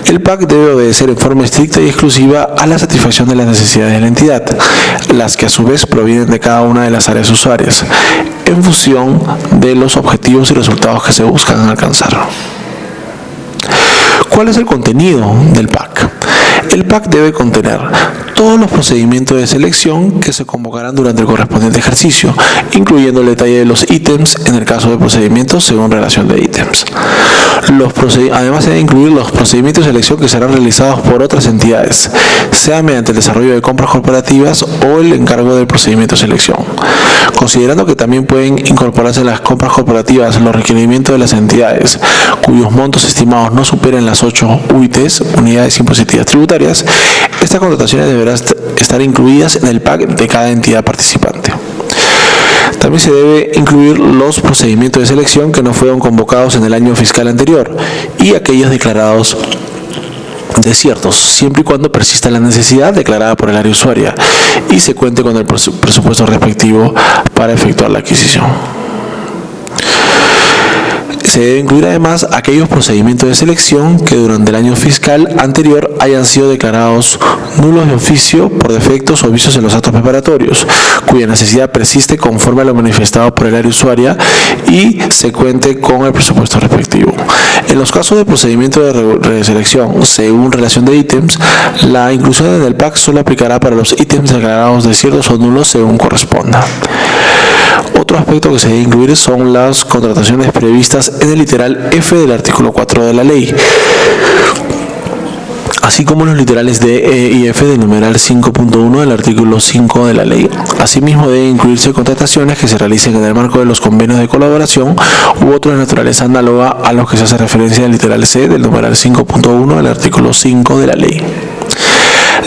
El PAC debe obedecer en forma estricta y exclusiva a la satisfacción de las necesidades de la entidad, las que a su vez provienen de cada una de las áreas usuarias, en función de los objetivos y resultados que se buscan alcanzar. ¿Cuál es el contenido del PAC? El PAC debe contener todos los procedimientos de selección que se convocarán durante el correspondiente ejercicio, incluyendo el detalle de los ítems en el caso de procedimientos según relación de ítems. Además, se debe incluir los procedimientos de selección que serán realizados por otras entidades, sea mediante el desarrollo de compras corporativas o el encargo del procedimiento de selección. Considerando que también pueden incorporarse en las compras corporativas los requerimientos de las entidades cuyos montos estimados no superen las 8 UITs, unidades impositivas tributarias, estas contrataciones deberán estar incluidas en el PAC de cada entidad participante. También se debe incluir los procedimientos de selección que no fueron convocados en el año fiscal anterior y aquellos declarados desiertos, siempre y cuando persista la necesidad declarada por el área usuaria y se cuente con el presupuesto respectivo para efectuar la adquisición. Se debe incluir además aquellos procedimientos de selección que durante el año fiscal anterior hayan sido declarados nulos de oficio por defectos o vicios en los actos preparatorios, cuya necesidad persiste conforme a lo manifestado por el área usuaria y se cuente con el presupuesto respectivo. En los casos de procedimiento de selección según relación de ítems, la inclusión en el PAC solo aplicará para los ítems declarados desiertos o nulos según corresponda. Otro aspecto que se debe incluir son las contrataciones previstas en el literal F del artículo 4 de la ley, así como los literales D, E y F del numeral 5.1 del artículo 5 de la ley. Asimismo, deben incluirse contrataciones que se realicen en el marco de los convenios de colaboración u otros de naturaleza análoga a los que se hace referencia en el literal C del numeral 5.1 del artículo 5 de la ley.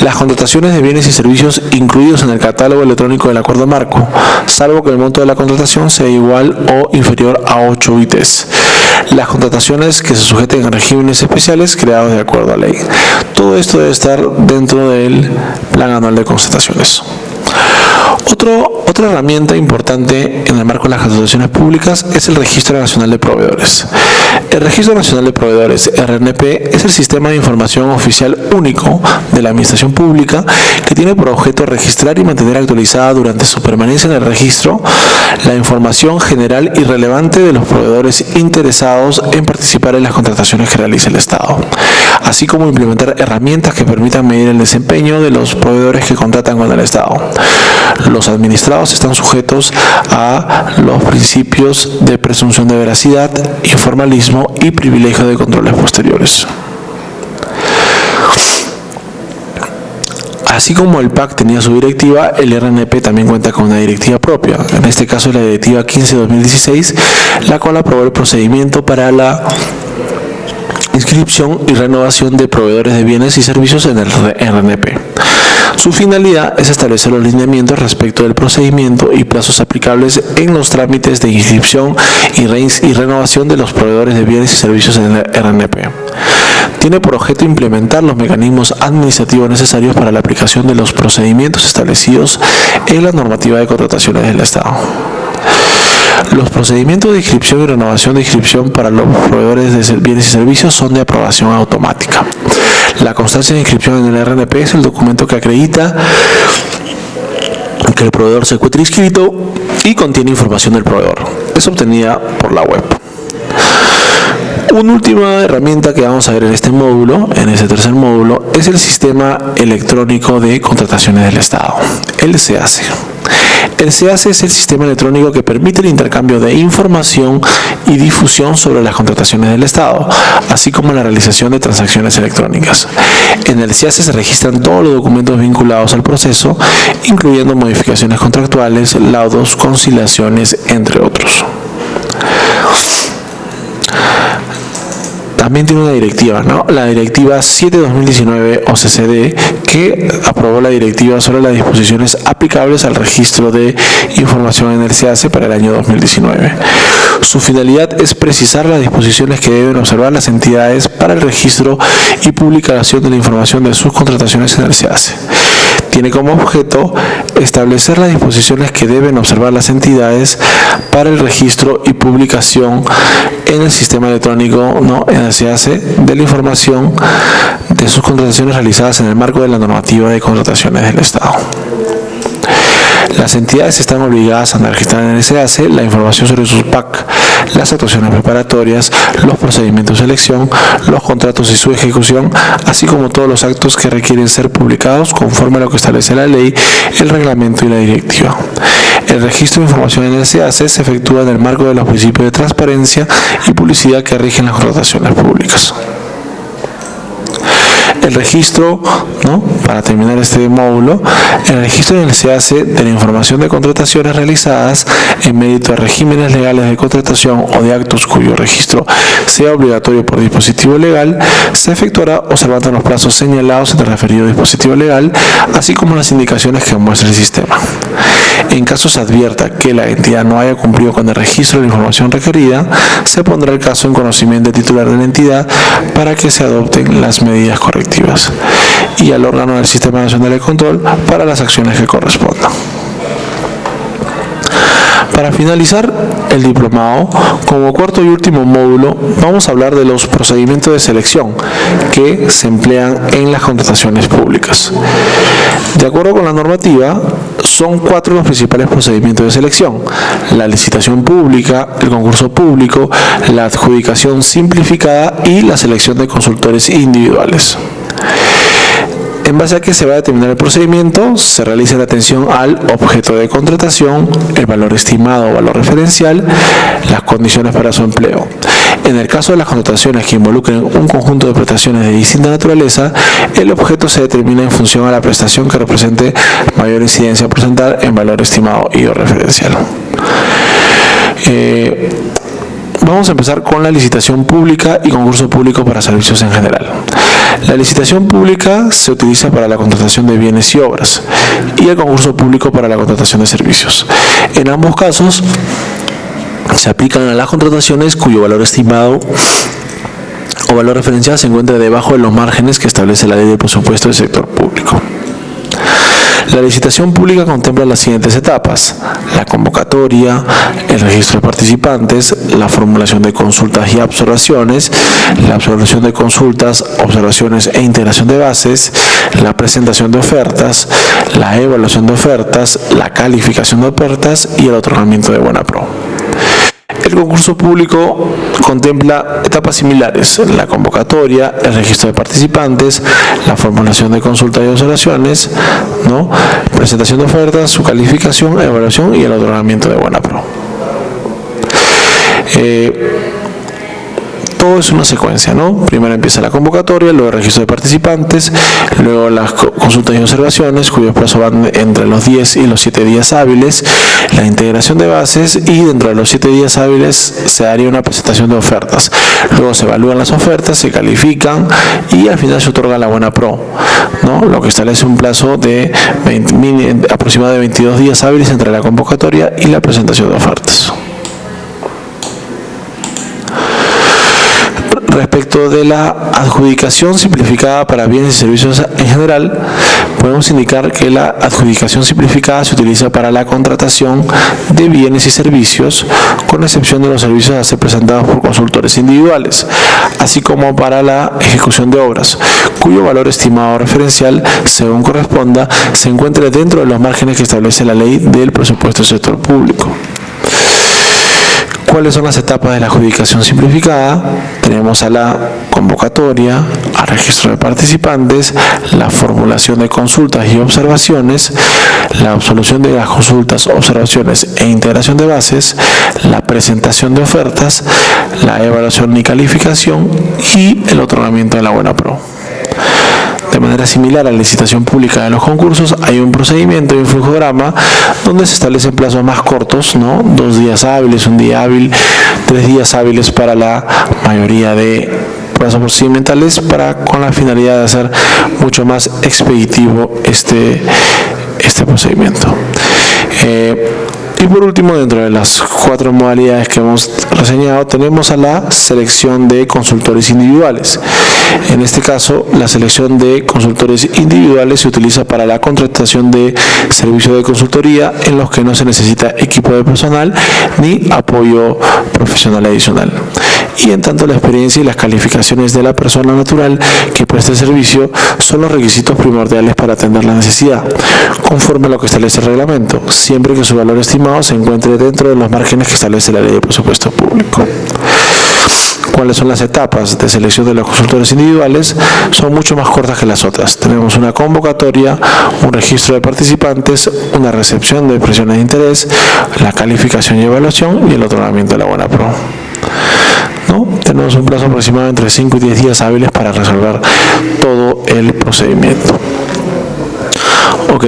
Las contrataciones de bienes y servicios incluidos en el catálogo electrónico del acuerdo marco, salvo que el monto de la contratación sea igual o inferior a 8 UITs. Las contrataciones que se sujeten a regímenes especiales creados de acuerdo a ley. Todo esto debe estar dentro del Plan Anual de Contrataciones. Otra herramienta importante en el marco de las contrataciones públicas es el Registro Nacional de Proveedores. El Registro Nacional de Proveedores, RNP, es el sistema de información oficial único de la Administración Pública que tiene por objeto registrar y mantener actualizada durante su permanencia en el registro la información general y relevante de los proveedores interesados en participar en las contrataciones que realiza el Estado, así como implementar herramientas que permitan medir el desempeño de los proveedores que contratan con el Estado. Los administrados están sujetos a los principios de presunción de veracidad, informalismo y privilegio de controles posteriores. Así como el PAC tenía su directiva, el RNP también cuenta con una directiva propia. En este caso es la directiva 15/2016, la cual aprobó el procedimiento para la inscripción y renovación de proveedores de bienes y servicios en el RNP. Su finalidad es establecer los lineamientos respecto del procedimiento y plazos aplicables en los trámites de inscripción y renovación de los proveedores de bienes y servicios en el RNP. Tiene por objeto implementar los mecanismos administrativos necesarios para la aplicación de los procedimientos establecidos en la normativa de contrataciones del Estado. Los procedimientos de inscripción y renovación de inscripción para los proveedores de bienes y servicios son de aprobación automática. La constancia de inscripción en el RNP es el documento que acredita que el proveedor se encuentra inscrito y contiene información del proveedor. Es obtenida por la web. Una última herramienta que vamos a ver en este módulo, en este tercer módulo, es el Sistema Electrónico de Contrataciones del Estado, el SEACE. El SEACE es el sistema electrónico que permite el intercambio de información y difusión sobre las contrataciones del Estado, así como la realización de transacciones electrónicas. En el SEACE se registran todos los documentos vinculados al proceso, incluyendo modificaciones contractuales, laudos, conciliaciones, entre otros. También tiene una directiva, ¿no? La directiva 7/2019 OCCD, que aprobó la directiva sobre las disposiciones aplicables al registro de información en el SEACE para el año 2019. Su finalidad es precisar las disposiciones que deben observar las entidades para el registro y publicación de la información de sus contrataciones en el SEACE. Tiene como objeto establecer las disposiciones que deben observar las entidades para el registro y publicación en el sistema electrónico, ¿no?, en el SEACE, de la información de sus contrataciones realizadas en el marco de la normativa de contrataciones del Estado. Las entidades están obligadas a registrar en el SEACE la información sobre sus PAC, las actuaciones preparatorias, los procedimientos de selección, los contratos y su ejecución, así como todos los actos que requieren ser publicados conforme a lo que establece la ley, el reglamento y la directiva. El registro de información en el SEACE se efectúa en el marco de los principios de transparencia y publicidad que rigen las contrataciones públicas. El registro, ¿no?, para terminar este módulo, el registro en el SEACE de la información de contrataciones realizadas en mérito de regímenes legales de contratación o de actos cuyo registro sea obligatorio por dispositivo legal, se efectuará observando los plazos señalados en el referido dispositivo legal, así como las indicaciones que muestra el sistema. En caso se advierta que la entidad no haya cumplido con el registro de la información requerida, se pondrá el caso en conocimiento del titular de la entidad para que se adopten las medidas correctivas y al órgano del Sistema Nacional de Control para las acciones que correspondan. Para finalizar el diplomado, como cuarto y último módulo, vamos a hablar de los procedimientos de selección que se emplean en las contrataciones públicas. De acuerdo con la normativa, son 4 los principales procedimientos de selección: la licitación pública, el concurso público, la adjudicación simplificada y la selección de consultores individuales. En base a que se va a determinar el procedimiento, se realiza la atención al objeto de contratación, el valor estimado o valor referencial, las condiciones para su empleo. En el caso de las contrataciones que involucren un conjunto de prestaciones de distinta naturaleza, el objeto se determina en función a la prestación que represente mayor incidencia porcentual en valor estimado y o referencial. Vamos a empezar con la licitación pública y concurso público para servicios en general. La licitación pública se utiliza para la contratación de bienes y obras y el concurso público para la contratación de servicios. En ambos casos se aplican a las contrataciones cuyo valor estimado o valor referencial se encuentra debajo de los márgenes que establece la ley de presupuesto del sector público. La licitación pública contempla las siguientes etapas: la convocatoria, el registro de participantes, la formulación de consultas y observaciones, la observación de consultas, observaciones e integración de bases, la presentación de ofertas, la evaluación de ofertas, la calificación de ofertas y el otorgamiento de buena pro. El concurso público contempla etapas similares: la convocatoria, el registro de participantes, la formulación de consultas y observaciones, ¿no?, presentación de ofertas, su calificación, evaluación y el otorgamiento de buena pro. Todo es una secuencia, ¿no? Primero empieza la convocatoria, luego el registro de participantes, luego las consultas y observaciones, cuyos plazos van entre los 10 y los 7 días hábiles, la integración de bases, y dentro de los 7 días hábiles se haría una presentación de ofertas. Luego se evalúan las ofertas, se califican y al final se otorga la buena pro, ¿no?, lo que establece un plazo de aproximadamente 22 días hábiles entre la convocatoria y la presentación de ofertas. Respecto de la adjudicación simplificada para bienes y servicios en general, podemos indicar que la adjudicación simplificada se utiliza para la contratación de bienes y servicios, con excepción de los servicios a ser presentados por consultores individuales, así como para la ejecución de obras, cuyo valor estimado referencial, según corresponda, se encuentre dentro de los márgenes que establece la ley del presupuesto del sector público. ¿Cuáles son las etapas de la adjudicación simplificada? Tenemos a la convocatoria, al registro de participantes, la formulación de consultas y observaciones, la absolución de las consultas, observaciones e integración de bases, la presentación de ofertas, la evaluación y calificación y el otorgamiento de la buena pro. De manera similar a la licitación pública de los concursos, hay un procedimiento y un flujograma donde se establecen plazos más cortos, ¿no?, 2 días hábiles, 1 día hábil, 3 días hábiles para la mayoría de plazos procedimentales, con la finalidad de hacer mucho más expeditivo este procedimiento. Y por último, dentro de las 4 modalidades que hemos reseñado, tenemos a la selección de consultores individuales. En este caso, la selección de consultores individuales se utiliza para la contratación de servicios de consultoría en los que no se necesita equipo de personal ni apoyo profesional adicional. Y en tanto, la experiencia y las calificaciones de la persona natural que preste el servicio son los requisitos primordiales para atender la necesidad, conforme a lo que establece el reglamento, siempre que su valor estimado se encuentre dentro de los márgenes que establece la ley de presupuesto público. ¿Cuáles son las etapas de selección de los consultores individuales? Son mucho más cortas que las otras. Tenemos una convocatoria, un registro de participantes, una recepción de expresiones de interés, la calificación y evaluación y el otorgamiento de la buena pro, ¿no? Tenemos un plazo aproximado entre 5 y 10 días hábiles para resolver todo el procedimiento. Ok,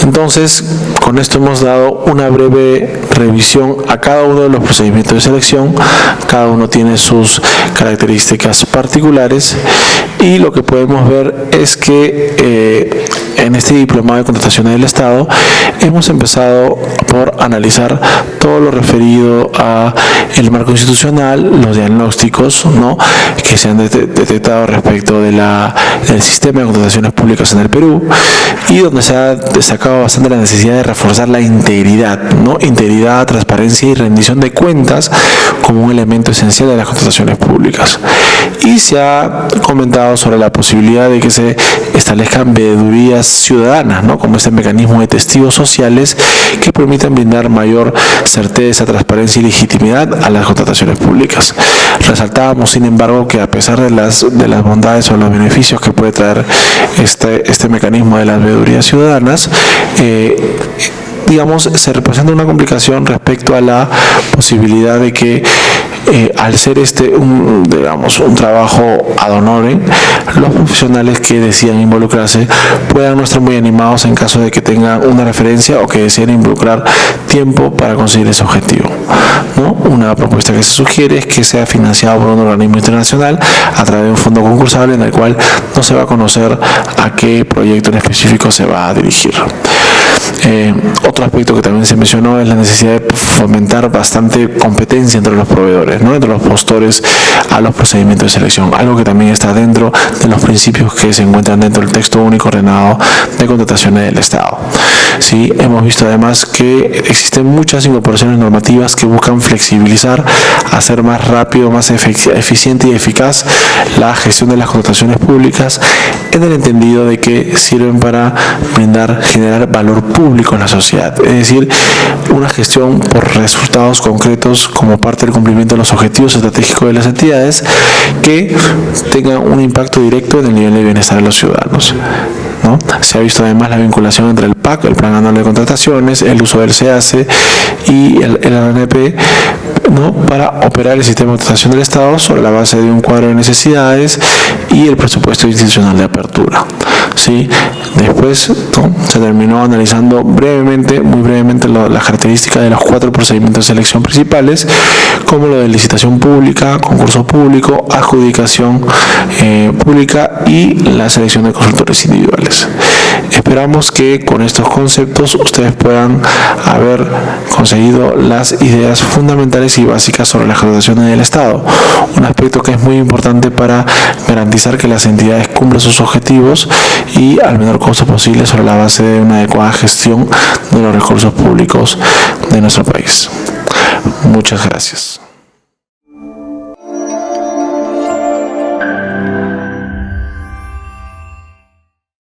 entonces con esto hemos dado una breve revisión a cada uno de los procedimientos de selección. Cada uno tiene sus características particulares y lo que podemos ver es que en este diplomado de contrataciones del Estado hemos empezado por analizar todo lo referido a el marco institucional, los diagnósticos, ¿no?, que se han detectado respecto del sistema de contrataciones públicas en el Perú, y donde se ha destacado bastante la necesidad de reforzar la integridad, ¿no?, integridad, transparencia y rendición de cuentas como un elemento esencial de las contrataciones públicas. Y se ha comentado sobre la posibilidad de que se establezcan veedurías ciudadanas, ¿no?, como este mecanismo de testigos sociales que permitan brindar mayor certeza, transparencia y legitimidad a las contrataciones públicas. Resaltábamos, sin embargo, que a pesar de las bondades o los beneficios que puede traer este mecanismo de las veedurías ciudadanas, se representa una complicación respecto a la posibilidad de que al ser un trabajo ad honorem, los profesionales que decidan involucrarse puedan no estar muy animados en caso de que tengan una referencia o que deseen involucrar tiempo para conseguir ese objetivo, ¿no? Una propuesta que se sugiere es que sea financiado por un organismo internacional a través de un fondo concursable en el cual no se va a conocer a qué proyecto en específico se va a dirigir. Otro aspecto que también se mencionó es la necesidad de fomentar bastante competencia entre los proveedores, ¿no?, entre los postores a los procedimientos de selección, algo que también está dentro de los principios que se encuentran dentro del texto único ordenado de contrataciones del Estado. Sí, hemos visto además que existen muchas incorporaciones normativas que buscan flexibilizar, hacer más rápido, más eficiente y eficaz la gestión de las contrataciones públicas en el entendido de que sirven para generar valor público en la sociedad, es decir, una gestión por resultados concretos como parte del cumplimiento de los objetivos estratégicos de las entidades que tengan un impacto directo en el nivel de bienestar de los ciudadanos, ¿no? Se ha visto además la vinculación entre el PAC, el Plan Anual de Contrataciones, el uso del CAC y el RNP, ¿no?, para operar el sistema de contratación del Estado sobre la base de un cuadro de necesidades y el presupuesto institucional de apertura. ¿Sí? Después, ¿no?, se terminó analizando brevemente, muy brevemente, las características de los 4 procedimientos de selección principales, como lo de licitación pública, concurso público, adjudicación pública y la selección de consultores individuales. Esperamos que con estos conceptos ustedes puedan haber conseguido las ideas fundamentales y básicas sobre las contrataciones del Estado, un aspecto que es muy importante para garantizar que las entidades cumplan sus objetivos y al menor costo posible sobre la base de una adecuada gestión de los recursos públicos de nuestro país. Muchas gracias.